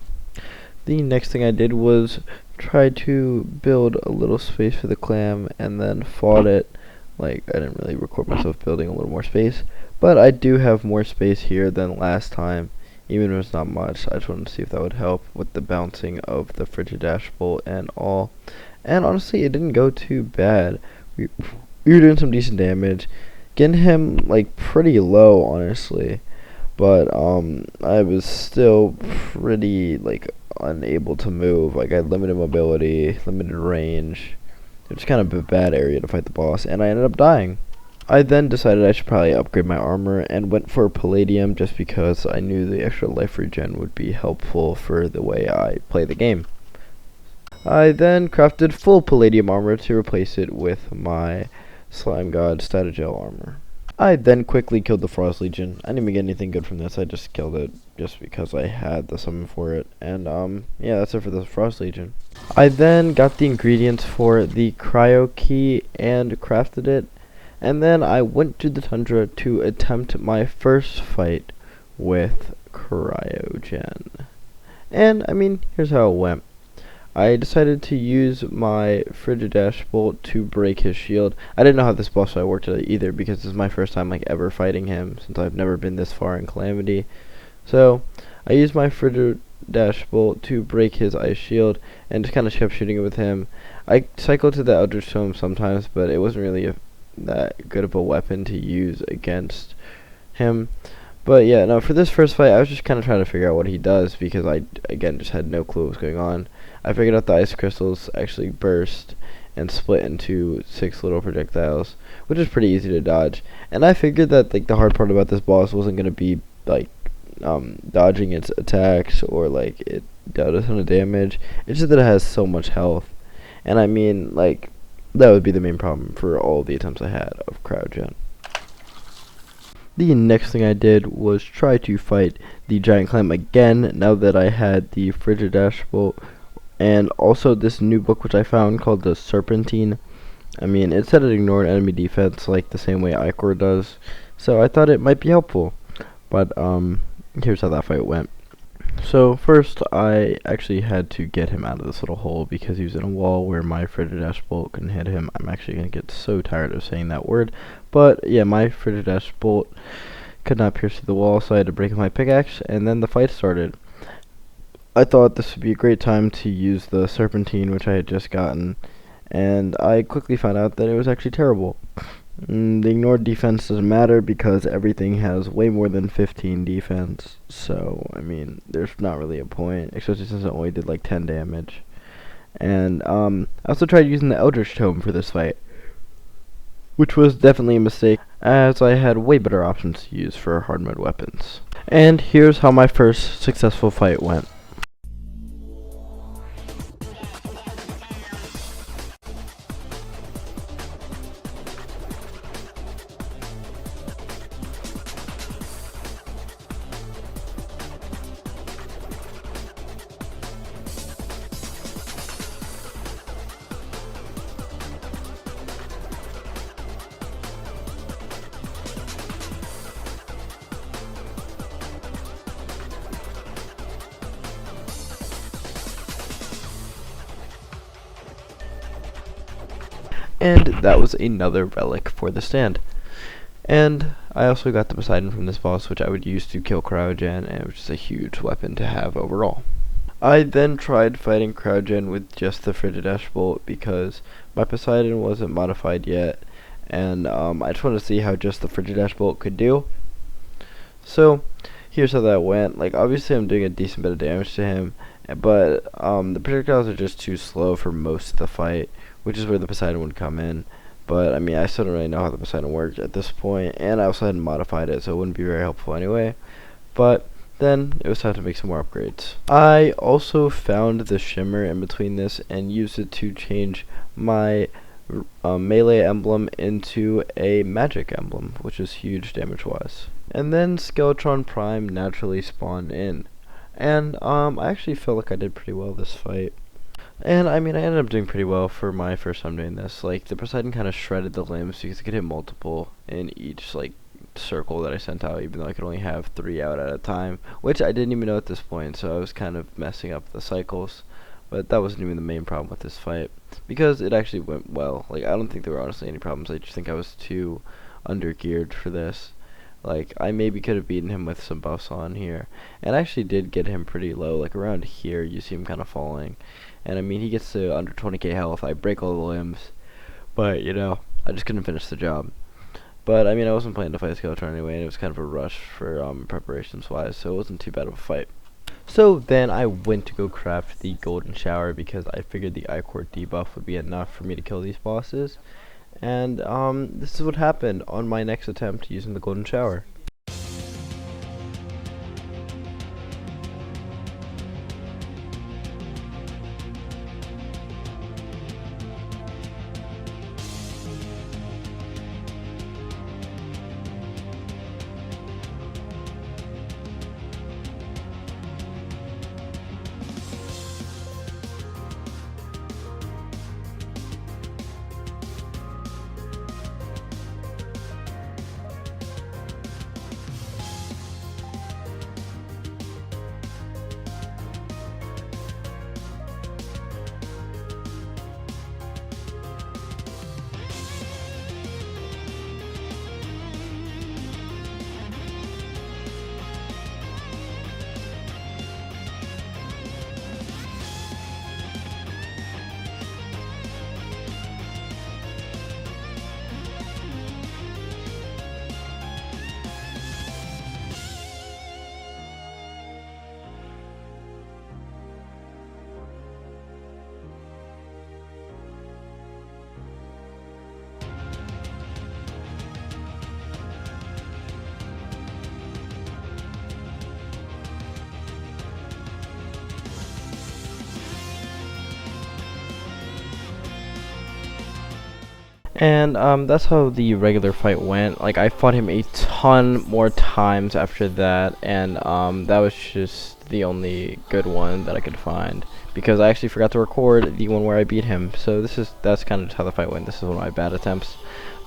The next thing I did was try to build a little space for the clam, and then fought it. Like, I didn't really record myself building a little more space, but I do have more space here than last time, even if it's not much. I just wanted to see if that would help with the bouncing of the Frigidash bolt and all. And honestly, it didn't go too bad. We were doing some decent damage, getting him, like, pretty low, honestly, but I was still pretty, like, unable to move. Like, I had limited mobility, limited range. It was kind of a bad area to fight the boss, and I ended up dying. I then decided I should probably upgrade my armor and went for palladium just because I knew the extra life regen would be helpful for the way I play the game. I then crafted full palladium armor to replace it with my Slime God Statagel armor. I then quickly killed the Frost Legion. I didn't even get anything good from this. I just killed it just because I had the summon for it. And yeah, that's it for the Frost Legion. I then got the ingredients for the Cryo Key and crafted it. And then I went to the Tundra to attempt my first fight with Cryogen. And I mean, here's how it went. I decided to use my Frigidash Bolt to break his shield. I didn't know how this boss fight worked either, because this is my first time like ever fighting him since I've never been this far in Calamity. So I used my Frigidash Bolt to break his ice shield and just kind of kept shooting it with him. I cycled to the Eldritch Tome sometimes, but it wasn't really that good of a weapon to use against him. But yeah, no, for this first fight, I was just kind of trying to figure out what he does, because I, again, just had no clue what was going on. I figured out the ice crystals actually burst and split into 6 little projectiles, which is pretty easy to dodge. And I figured that like the hard part about this boss wasn't going to be like dodging its attacks or like it dealt a ton of damage. It's just that it has so much health. And I mean, like, that would be the main problem for all the attempts I had of Cryogen. The next thing I did was try to fight the Giant Clam again, now that I had the Frigidash Bolt, and also this new book which I found called the Serpentine. I mean, it said it ignored enemy defense like the same way Ichor does, so I thought it might be helpful. But here's how that fight went. So first, I actually had to get him out of this little hole because he was in a wall where my Frigidash Bolt couldn't hit him. I'm actually going to get so tired of saying that word. But yeah, my Frigidash Bolt could not pierce through the wall, so I had to break my pickaxe, and then the fight started. I thought this would be a great time to use the Serpentine, which I had just gotten, and I quickly found out that it was actually terrible. The ignored defense doesn't matter because everything has way more than 15 defense, so I mean, there's not really a point, especially since it only did like 10 damage. And I also tried using the Eldritch Tome for this fight, which was definitely a mistake, as I had way better options to use for hard mode weapons. And here's how my first successful fight went. And that was another relic for the stand. And I also got the Poseidon from this boss, which I would use to kill Cryogen, and which is a huge weapon to have overall. I then tried fighting Cryogen with just the Frigidash Bolt because my Poseidon wasn't modified yet, and I just wanted to see how just the Frigidash Bolt could do. So here's how that went. Like, obviously I'm doing a decent bit of damage to him, but the projectiles are just too slow for most of the fight, which is where the Poseidon would come in. But I mean, I still don't really know how the Poseidon worked at this point, and I also hadn't modified it, so it wouldn't be very helpful anyway. But then it was time to make some more upgrades. I also found the shimmer in between this and used it to change my melee emblem into a magic emblem, which is huge damage wise. And then Skeletron Prime naturally spawned in, and I actually felt like I did pretty well this fight. And I mean, I ended up doing pretty well for my first time doing this. Like, the Poseidon kind of shredded the limbs because it could hit multiple in each like circle that I sent out, even though I could only have 3 out at a time, which I didn't even know at this point, so I was kind of messing up the cycles. But that wasn't even the main problem with this fight, because it actually went well. Like, I don't think there were honestly any problems. I just think I was too under-geared for this. Like, I maybe could have beaten him with some buffs on here, and I actually did get him pretty low. Like, around here, you see him kind of falling. And I mean, he gets to under 20k health. I break all the limbs, but you know, I just couldn't finish the job. But I mean, I wasn't planning to fight Skeletron anyway, and it was kind of a rush for preparations wise, so it wasn't too bad of a fight. So then I went to go craft the Golden Shower because I figured the Ichor debuff would be enough for me to kill these bosses. And this is what happened on my next attempt using the Golden Shower. And that's how the regular fight went. Like, I fought him a ton more times after that, and that was just the only good one that I could find, because I actually forgot to record the one where I beat him. So that's kind of how the fight went. This is one of my bad attempts,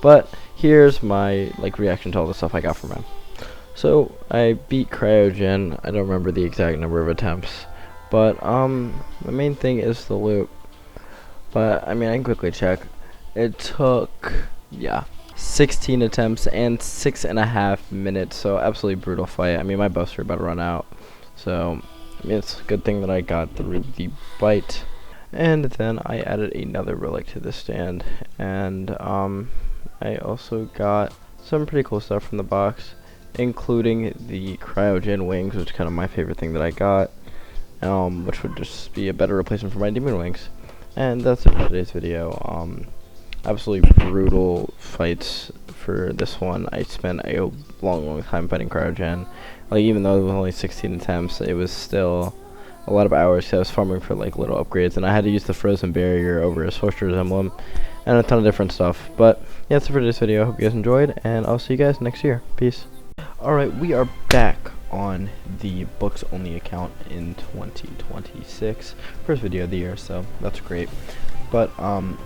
but here's my reaction to all the stuff I got from him. So I beat Cryogen. I don't remember the exact number of attempts, but the main thing is the loot. But I mean, I can quickly check. It took, yeah, 16 attempts and 6.5 minutes, so absolutely brutal fight. I mean, my buffs are about to run out, so I mean, it's a good thing that I got through the bite. And then I added another relic to the stand, and I also got some pretty cool stuff from the box, including the cryogen wings, which is kind of my favorite thing that I got, which would just be a better replacement for my demon wings. And that's it for today's video. Absolutely brutal fights for this one. I spent a long time fighting cryogen. Like, even though it was only 16 attempts, it was still a lot of hours, 'cause I was farming for like little upgrades, and I had to use the frozen barrier over a sorcerer's emblem and a ton of different stuff. But yeah, that's it for this video. I hope you guys enjoyed, and I'll see you guys next year. Peace. Alright, we are back on the books only account in 2026. First video of the year, so that's great. But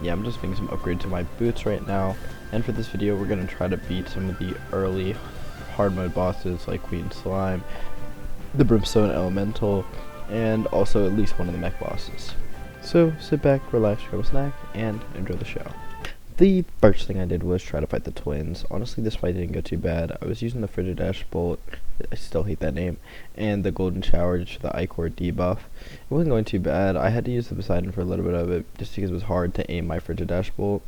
yeah, I'm just making some upgrades to my boots right now, and for this video we're gonna try to beat some of the early hard mode bosses like Queen Slime, the Brimstone Elemental, and also at least one of the mech bosses. So sit back, relax, grab a snack, and enjoy the show. The first thing I did was try to fight the twins. Honestly, this fight didn't go too bad. I was using the Frigidash Bolt, I still hate that name, and the Golden Shower just for the Ichor debuff. It wasn't going too bad. I had to use the Poseidon for a little bit of it, just because it was hard to aim my Frigidash Bolt,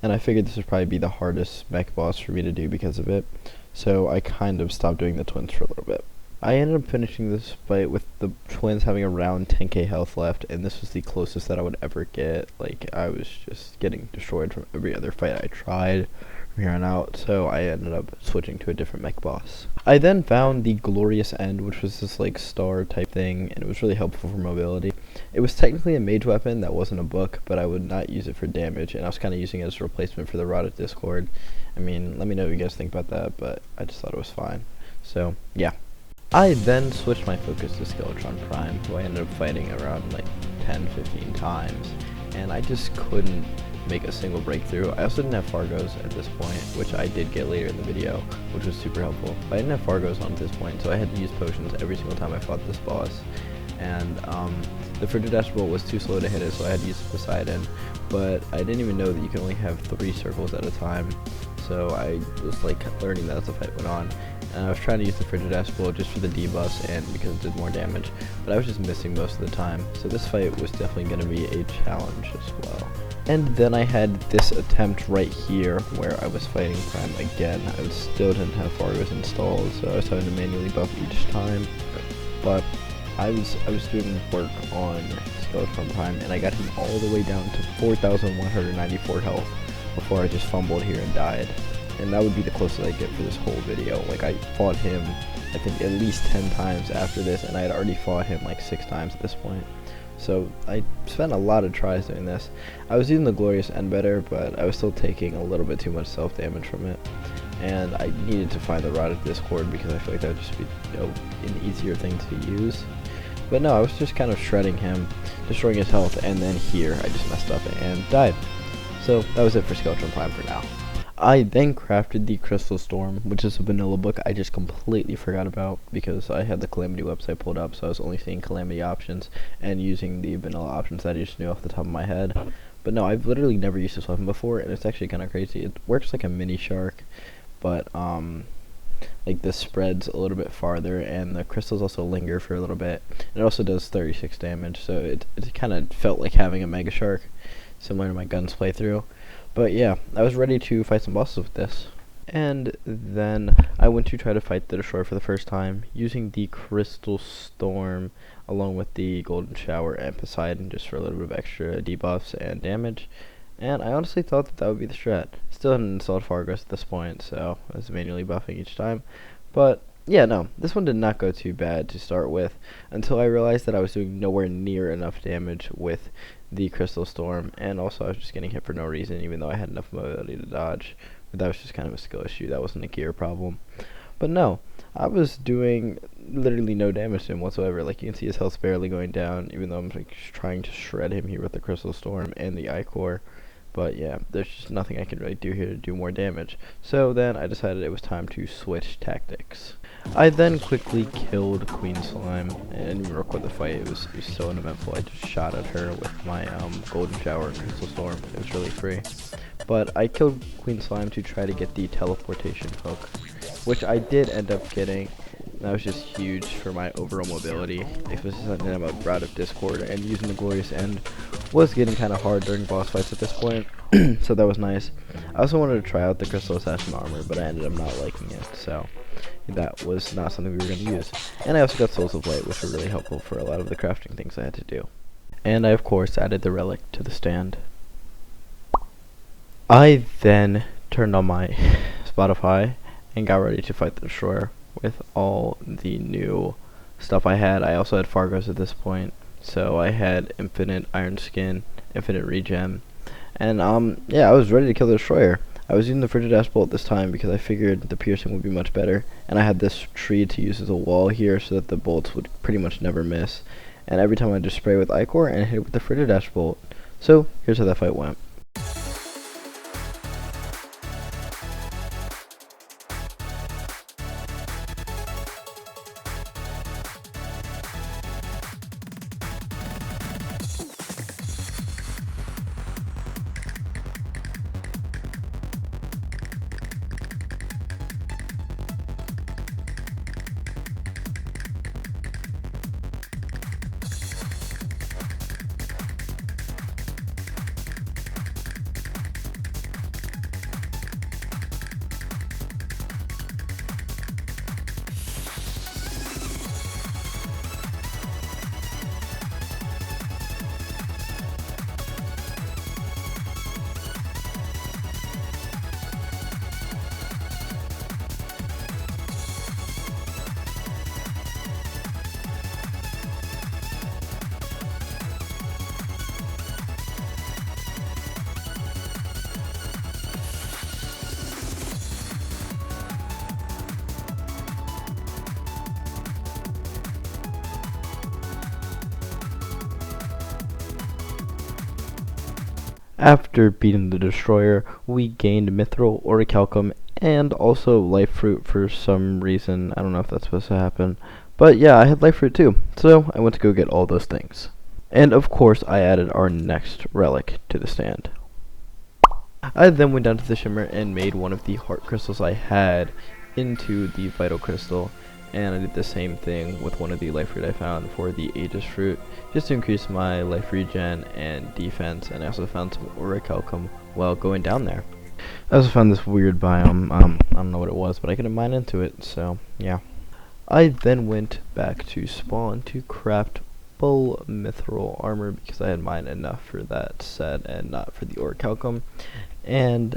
and I figured this would probably be the hardest mech boss for me to do because of it, so I kind of stopped doing the twins for a little bit. I ended up finishing this fight with the twins having around 10k health left, and this was the closest that I would ever get. Like, I was just getting destroyed from every other fight I tried from here on out, so I ended up switching to a different mech boss. I then found the Glorious End, which was this like star type thing, and it was really helpful for mobility. It was technically a mage weapon that wasn't a book, but I would not use it for damage, and I was kind of using it as a replacement for the Rod of Discord. I mean, let me know what you guys think about that, but I just thought it was fine. So yeah. I then switched my focus to Skeletron Prime, who I ended up fighting around like 10-15 times, and I just couldn't make a single breakthrough. I also didn't have Fargos at this point, which I did get later in the video, which was super helpful. But I didn't have Fargos on at this point, so I had to use potions every single time I fought this boss. And the Frigidash Bolt was too slow to hit it, so I had to use Poseidon. But I didn't even know that you can only have 3 circles at a time, so I was like learning that as the fight went on. And I was trying to use the Frigidash Bolt just for the debuffs and because it did more damage, but I was just missing most of the time, so this fight was definitely going to be a challenge as well. And then I had this attempt right here where I was fighting Prime again. I still didn't have Fargos installed, so I was having to manually buff each time, but I was doing work on Skeletron Prime, and I got him all the way down to 4,194 health before I just fumbled here and died. And that would be the closest I get for this whole video. Like, I fought him, I think, at least 10 times after this, and I had already fought him like 6 times at this point. So I spent a lot of tries doing this. I was using the Glorious End better, but I was still taking a little bit too much self-damage from it. And I needed to find the Rod of Discord because I feel like that would just be, an easier thing to use. But no, I was just kind of shredding him, destroying his health, and then here I just messed up and died. So that was it for Skeletron Prime for now. I then crafted the Crystal Storm, which is a vanilla book I just completely forgot about because I had the Calamity website pulled up, so I was only seeing Calamity options and using the vanilla options that I just knew off the top of my head. But no, I've literally never used this weapon before, and it's actually kind of crazy. It works like a mini shark, but like this spreads a little bit farther, and the crystals also linger for a little bit. It also does 36 damage, so it kind of felt like having a Mega Shark, similar to my Guns playthrough. But yeah, I was ready to fight some bosses with this. And then I went to try to fight the Destroyer for the first time, using the Crystal Storm along with the Golden Shower and Poseidon just for a little bit of extra debuffs and damage. And I honestly thought that would be the strat. Still hadn't installed Fargos at this point, so I was manually buffing each time. But yeah, no, this one did not go too bad to start with, until I realized that I was doing nowhere near enough damage with the Crystal Storm, and also I was just getting hit for no reason, even though I had enough mobility to dodge. But that was just kind of a skill issue. That wasn't a gear problem. But no, I was doing literally no damage to him whatsoever. Like, you can see his health's barely going down, even though I'm like trying to shred him here with the Crystal Storm and the Ichor. But yeah, there's just nothing I can really do here to do more damage. So then I decided it was time to switch tactics. I then quickly killed Queen Slime, and I didn't even record the fight. It was so uneventful. I just shot at her with my Golden Shower Crystal Storm. It was really free. But I killed Queen Slime to try to get the teleportation hook, which I did end up getting. That was just huge for my overall mobility, especially since I'm out of Discord, and using the Glorious End was getting kind of hard during boss fights at this point, so that was nice. I also wanted to try out the Crystal Assassin armor, but I ended up not liking it, so that was not something we were going to use. And I also got Souls of Light, which were really helpful for a lot of the crafting things I had to do. And I, of course, added the relic to the stand. I then turned on my Spotify and got ready to fight the Destroyer with all the new stuff I had. I also had Fargos at this point, so I had infinite Iron Skin, infinite regen, and yeah, I was ready to kill the Destroyer. I was using the Frigidash Bolt this time because I figured the piercing would be much better, and I had this tree to use as a wall here so that the bolts would pretty much never miss, and every time I just spray with Ichor and hit it with the Frigidash Bolt. So here's how that fight went. After beating the Destroyer, we gained Mithril, Orichalcum, and also Life Fruit for some reason. I don't know if that's supposed to happen. But yeah, I had Life Fruit too, so I went to go get all those things. And of course, I added our next relic to the stand. I then went down to the Shimmer and made one of the Heart Crystals I had into the Vital Crystal. And I did the same thing with one of the Life Fruit I found for the Aegis Fruit, just to increase my life regen and defense, and I also found some Orichalcum while going down there. I also found this weird biome, I don't know what it was, but I couldn't mine into it, so yeah. I then went back to spawn to craft full mithril armor because I had mined enough for that set and not for the Orichalcum, and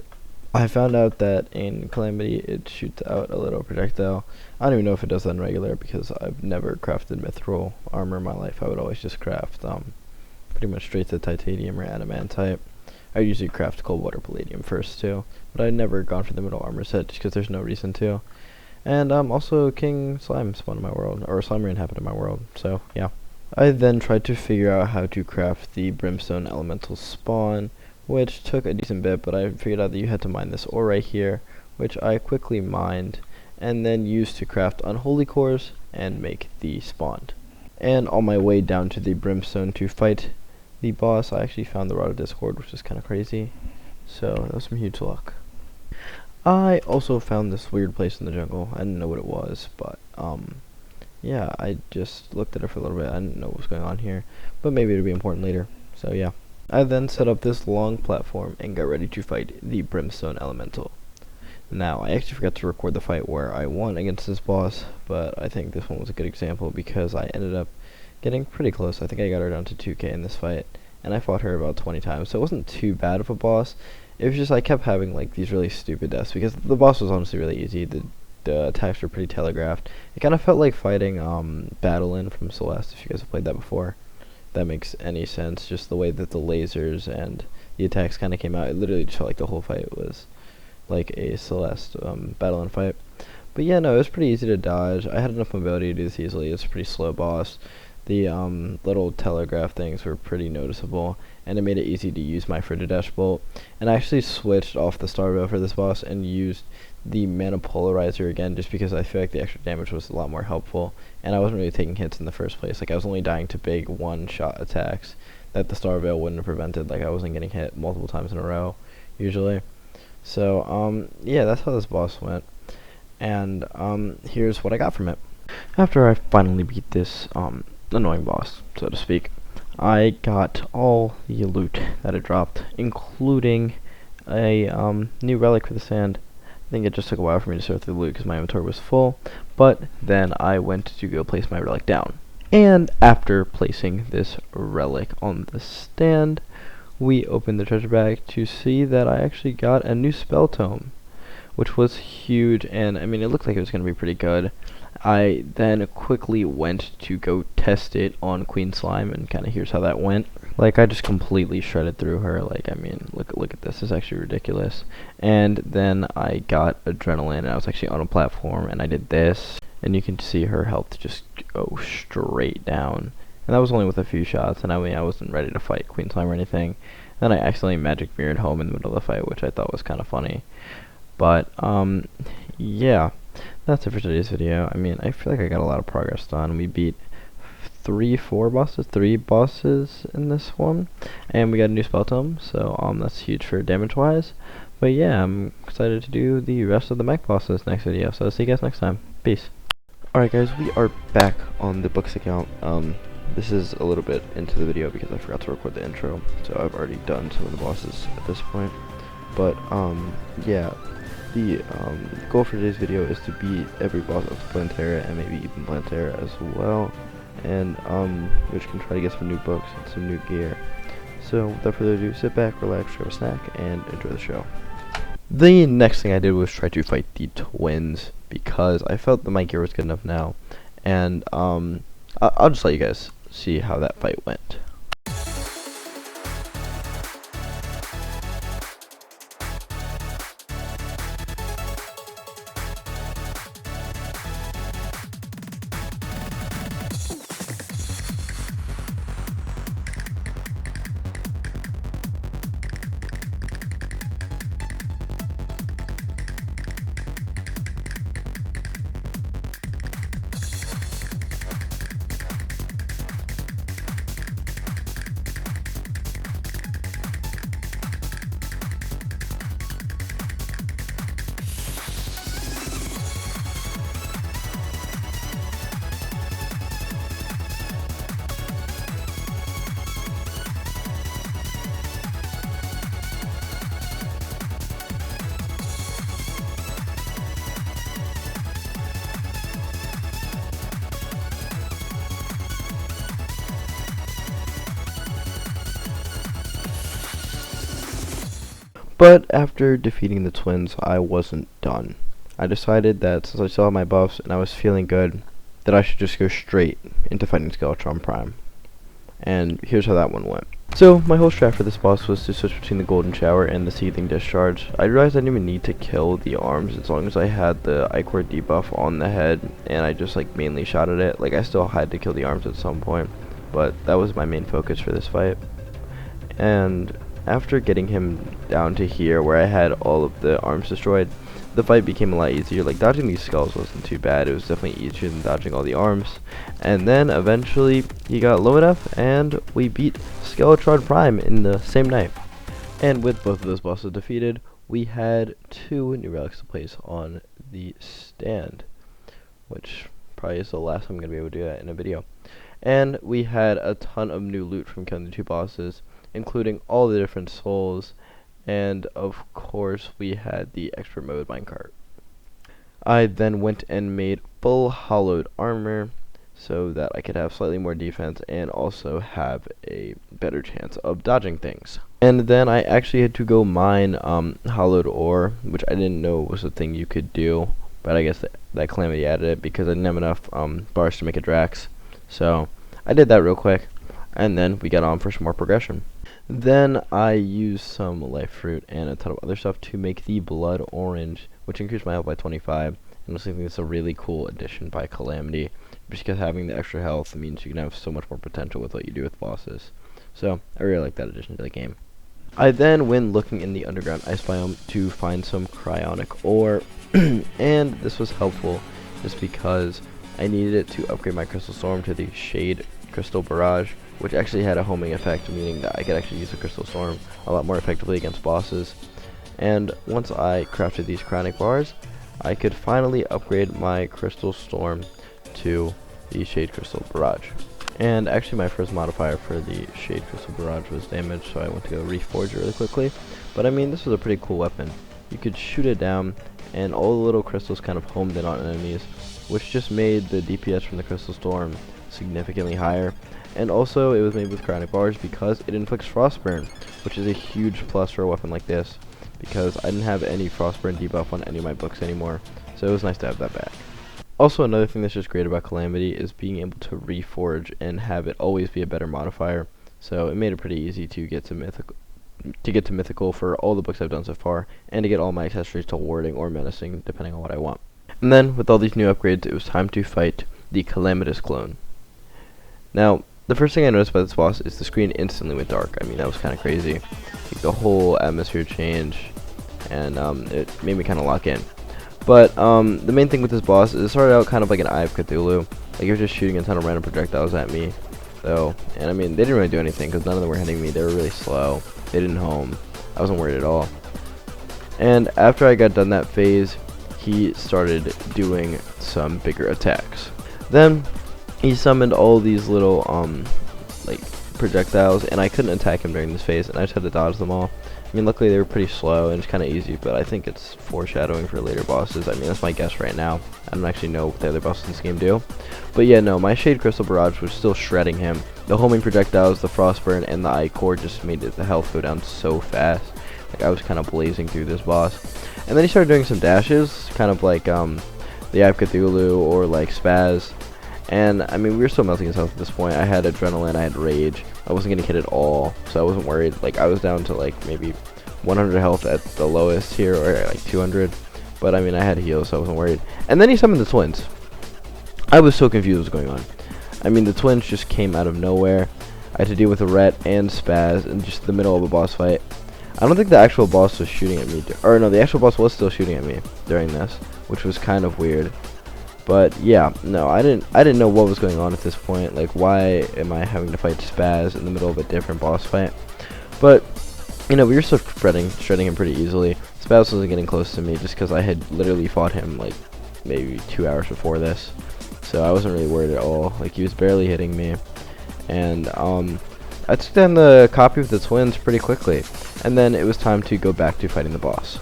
I found out that in Calamity it shoots out a little projectile. I don't even know if it does that in regular because I've never crafted mithril armor in my life. I would always just craft pretty much straight to titanium or adamantite. I usually craft cold water palladium first too, but I've never gone for the middle armor set just because there's no reason to. And also King Slime spawned in my world, or Slime Rain happened in my world, so yeah. I then tried to figure out how to craft the Brimstone Elemental spawn, which took a decent bit, but I figured out that you had to mine this ore right here, which I quickly mined, and then used to craft unholy cores and make the spawn. And on my way down to the Brimstone to fight the boss, I actually found the Rod of Discord, which is kind of crazy, so that was some huge luck. I also found this weird place in the jungle. I didn't know what it was, but yeah, I just looked at it for a little bit. I didn't know what was going on here, but maybe it'll be important later, so yeah. I then set up this long platform and got ready to fight the Brimstone Elemental. Now, I actually forgot to record the fight where I won against this boss, but I think this one was a good example because I ended up getting pretty close. I think I got her down to 2k in this fight, and I fought her about 20 times, so it wasn't too bad of a boss. It was just I kept having like these really stupid deaths because the boss was honestly really easy. The attacks were pretty telegraphed. It kind of felt like fighting Battle-In from Celeste, if you guys have played that before. that makes any sense. Just the way that the lasers and the attacks kind of came out, it literally just felt like the whole fight was like a Celeste battle and fight. But yeah, no, it was pretty easy to dodge. I had enough mobility to do this easily. It's a pretty slow boss. The little telegraph things were pretty noticeable, and it made it easy to use my Frigidash bolt. And I actually switched off the Star Rail for this boss and used the Mana Polarizer again, just because I feel like the extra damage was a lot more helpful, and I wasn't really taking hits in the first place. Like, I was only dying to big one-shot attacks that the Star Rail wouldn't have prevented. Like, I wasn't getting hit multiple times in a row, usually. So, yeah, that's how this boss went. And, here's what I got from it. After I finally beat this, annoying boss, so to speak, I got all the loot that it dropped, including a, new relic for the sand. I think it just took a while for me to sort through the loot because my inventory was full, but then I went to go place my relic down. And after placing this relic on the stand, we opened the treasure bag to see that I actually got a new spell tome, which was huge, and I mean, it looked like it was going to be pretty good. I then quickly went to go test it on Queen Slime, and kind of here's how that went. Like, I just completely shredded through her. Like, I mean, look at this. It's actually ridiculous. And then I got Adrenaline, and I was actually on a platform, and I did this, and you can see her health just go straight down. And that was only with a few shots, and I mean, I wasn't ready to fight Queen Slime or anything. Then I accidentally magic mirrored home in the middle of the fight, which I thought was kind of funny. But, yeah, that's it for today's video. I mean, I feel like I got a lot of progress done. We beat three bosses in this one, and we got a new spell tome, so, that's huge for damage-wise. But yeah, I'm excited to do the rest of the mech bosses next video, so see you guys next time. Peace. Alright guys, we are back on the books account. This is a little bit into the video because I forgot to record the intro, so I've already done some of the bosses at this point. But, yeah, the goal for today's video is to beat every boss of Terraria, and maybe even Terraria as well, and which can try to get some new books and some new gear. So without further ado, sit back, relax, grab a snack, and enjoy the show. The next thing I did was try to fight the twins, because I felt that my gear was good enough now, and I'll just let you guys see how that fight went. But after defeating the twins, I wasn't done. I decided that since I still had my buffs and I was feeling good, that I should just go straight into fighting Skeletron Prime. And here's how that one went. So, my whole strat for this boss was to switch between the Golden Shower and the Seething Discharge. I realized I didn't even need to kill the arms as long as I had the Ichor debuff on the head, and I just like mainly shot at it. Like, I still had to kill the arms at some point, but that was my main focus for this fight. And after getting him down to here where I had all of the arms destroyed, the fight became a lot easier. Like, dodging these skulls wasn't too bad. It was definitely easier than dodging all the arms. And then eventually he got low enough and we beat Skeletron Prime in the same night. And with both of those bosses defeated, we had 2 new relics to place on the stand, which probably is the last time I'm going to be able to do that in a video. And we had a ton of new loot from killing the 2 bosses, including all the different souls, and of course we had the expert mode minecart. I then went and made full hollowed armor so that I could have slightly more defense and also have a better chance of dodging things. And then I actually had to go mine hollowed ore, which I didn't know was a thing you could do, but I guess that Calamity added it because I didn't have enough bars to make a Drax. So I did that real quick. And then we got on for some more progression. Then I used some life fruit and a ton of other stuff to make the blood orange, which increased my health by 25. And I think it's a really cool addition by Calamity, just because having the extra health means you can have so much more potential with what you do with bosses. So I really like that addition to the game. I then went looking in the underground ice biome to find some cryonic ore, and this was helpful just because I needed it to upgrade my crystal storm to the shade crystal barrage, which actually had a homing effect, meaning that I could actually use the crystal storm a lot more effectively against bosses. And once I crafted these cryonic bars, I could finally upgrade my crystal storm to the shade crystal barrage. And actually my first modifier for the shade crystal barrage was damage, so I went to go reforge it really quickly. But I mean, this was a pretty cool weapon. You could shoot it down and all the little crystals kind of homed in on enemies, which just made the DPS from the crystal storm significantly higher. And also it was made with cryonic bars because it inflicts frostburn, which is a huge plus for a weapon like this, because I didn't have any frostburn debuff on any of my books anymore, so it was nice to have that back. Also, another thing that's just great about Calamity is being able to reforge and have it always be a better modifier. So it made it pretty easy to get to mythical for all the books I've done so far, and to get all my accessories to warding or menacing depending on what I want. And then with all these new upgrades, it was time to fight the Calamitous clone. Now, the first thing I noticed about this boss is the screen instantly went dark. I mean, that was kind of crazy. Like, the whole atmosphere changed, and it made me kind of lock in. But the main thing with this boss is it started out kind of like an Eye of Cthulhu. Like, it was just shooting a ton of random projectiles at me. So, and I mean, they didn't really do anything because none of them were hitting me. They were really slow. They didn't home. I wasn't worried at all. And after I got done that phase, he started doing some bigger attacks. Then he summoned all these little like projectiles, and I couldn't attack him during this phase, and I just had to dodge them all. I mean, luckily they were pretty slow and it's kind of easy, but I think it's foreshadowing for later bosses. I mean, that's my guess right now. I don't actually know what the other bosses in this game do. But yeah, no, my Shade Crystal Barrage was still shredding him. The homing projectiles, the Frostburn, and the Ichor just made the health go down so fast. Like, I was kind of blazing through this boss. And then he started doing some dashes, kind of like the Eye of Cthulhu or like Spaz. And I mean, we were still melting his health at this point. I had Adrenaline, I had Rage. I wasn't getting hit at all, so I wasn't worried. Like, I was down to like maybe 100 health at the lowest here, or like 200. But I mean, I had heals, so I wasn't worried. And then he summoned the twins. I was so confused what was going on. I mean, the twins just came out of nowhere. I had to deal with a Ret and Spaz in just the middle of a boss fight. I don't think the actual boss was shooting at me, or no, the actual boss was still shooting at me during this, which was kind of weird. But yeah, no, I didn't know what was going on at this point. Like, why am I having to fight Spaz in the middle of a different boss fight? But you know, we were still shredding him pretty easily. Spaz wasn't getting close to me just because I had literally fought him like maybe 2 hours before this, so I wasn't really worried at all. Like, he was barely hitting me, and I took down the copy of the twins pretty quickly, and then it was time to go back to fighting the boss.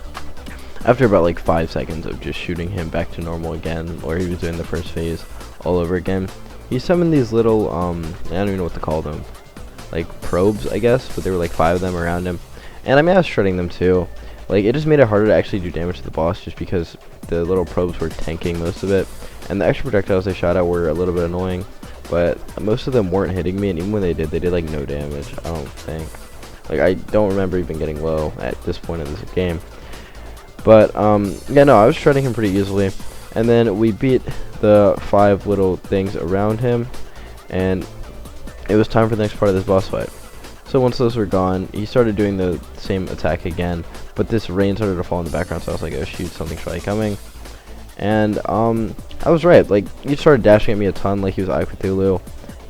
After about like 5 seconds of just shooting him back to normal again, or he was doing the first phase all over again, he summoned these little, I don't even know what to call them, like probes, I guess, but there were like 5 of them around him. And I mean, I was shredding them too. Like, it just made it harder to actually do damage to the boss just because the little probes were tanking most of it. And the extra projectiles they shot out were a little bit annoying, but most of them weren't hitting me, and even when they did like no damage, I don't think. Like, I don't remember even getting low at this point in this game. But yeah, no, I was shredding him pretty easily, and then we beat the 5 little things around him, and it was time for the next part of this boss fight. So once those were gone, he started doing the same attack again, but this rain started to fall in the background, so I was like, oh shoot, something's probably coming. And I was right. Like, he started dashing at me a ton like he was Eye of Cthulhu,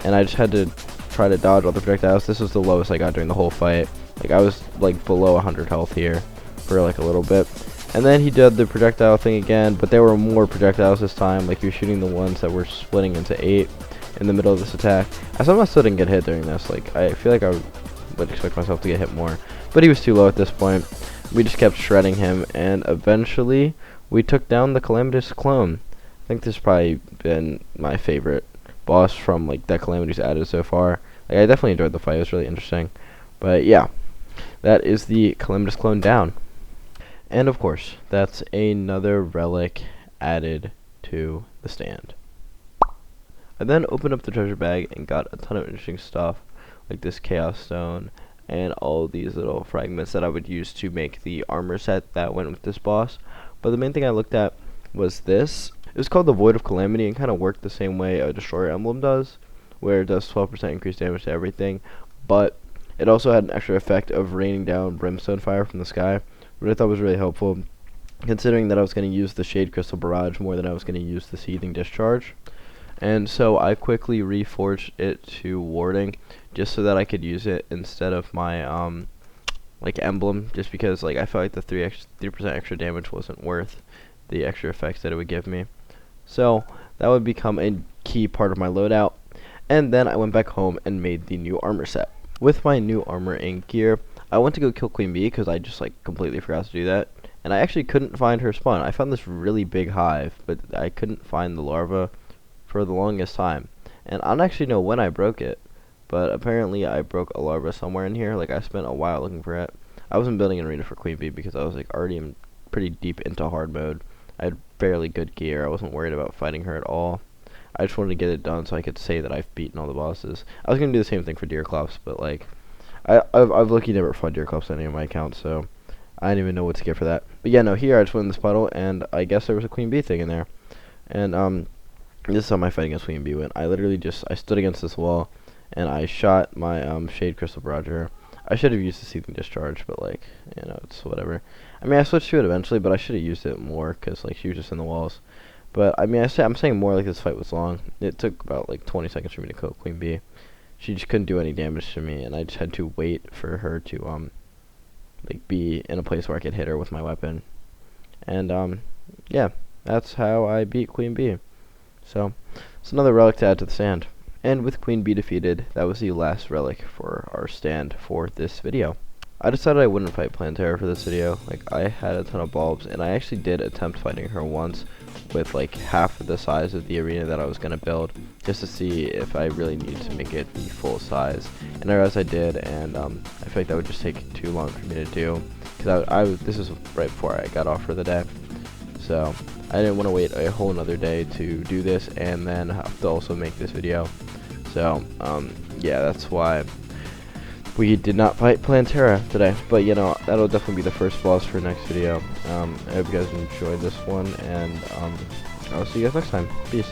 and I just had to try to dodge all the projectiles. This was the lowest I got during the whole fight. Like, I was like below 100 health here for like a little bit. And then he did the projectile thing again, but there were more projectiles this time. Like, he was shooting the ones that were splitting into 8 in the middle of this attack. I somehow still didn't get hit during this. Like, I feel like I would expect myself to get hit more, but he was too low at this point. We just kept shredding him, and eventually we took down the Calamitous clone. I think this has probably been my favorite boss from like that Calamity's added so far. Like, I definitely enjoyed the fight. It was really interesting. But yeah, that is the Calamitous clone down. And of course, that's another relic added to the stand. I then opened up the treasure bag and got a ton of interesting stuff, like this chaos stone, and all these little fragments that I would use to make the armor set that went with this boss. But the main thing I looked at was this. It was called the Void of Calamity, and kind of worked the same way a Destroyer Emblem does, where it does 12% increased damage to everything, but it also had an extra effect of raining down brimstone fire from the sky, which I thought was really helpful, considering that I was going to use the Shade Crystal Barrage more than I was going to use the Seething Discharge. And so I quickly reforged it to Warding, just so that I could use it instead of my like emblem, just because like I felt like the 3% extra damage wasn't worth the extra effects that it would give me. So that would become a key part of my loadout. And then I went back home and made the new armor set. With my new armor and gear, I went to go kill Queen Bee because I just like completely forgot to do that. And I actually couldn't find her spawn. I found this really big hive, but I couldn't find the larva for the longest time. And I don't actually know when I broke it, but apparently I broke a larva somewhere in here. Like, I spent a while looking for it. I wasn't building an arena for Queen Bee because I was like already in pretty deep into hard mode. I had fairly good gear. I wasn't worried about fighting her at all. I just wanted to get it done so I could say that I've beaten all the bosses. I was gonna do the same thing for Deerclops, but like, I've lucky never fought Deerclops on any of my accounts, so I didn't even know what to get for that. But yeah, no, here I just went in this puddle, and I guess there was a Queen Bee thing in there. And this is how my fight against Queen Bee went. I literally just stood against this wall, and I shot my Shade Crystal Barrage at her. I should have used the Seething Discharge, but like, you know, it's whatever. I mean, I switched to it eventually, but I should have used it more because like she was just in the walls. But I mean, I'm saying more like this fight was long. It took about like 20 seconds for me to kill Queen Bee. She just couldn't do any damage to me, and I just had to wait for her to like be in a place where I could hit her with my weapon. And yeah, that's how I beat Queen Bee. So it's another relic to add to the stand. And with Queen Bee defeated, that was the last relic for our stand for this video. I decided I wouldn't fight Plantera for this video. Like, I had a ton of bulbs, and I actually did attempt fighting her once with like half the size of the arena that I was going to build, just to see if I really needed to make it the full size. And I realized I did, and I feel like that would just take too long for me to do, because this was right before I got off for the day. So I didn't want to wait a whole another day to do this and then have to also make this video. So yeah, that's why we did not fight Plantera today. But you know, that'll definitely be the first boss for next video. I hope you guys enjoyed this one, and I'll see you guys next time. Peace.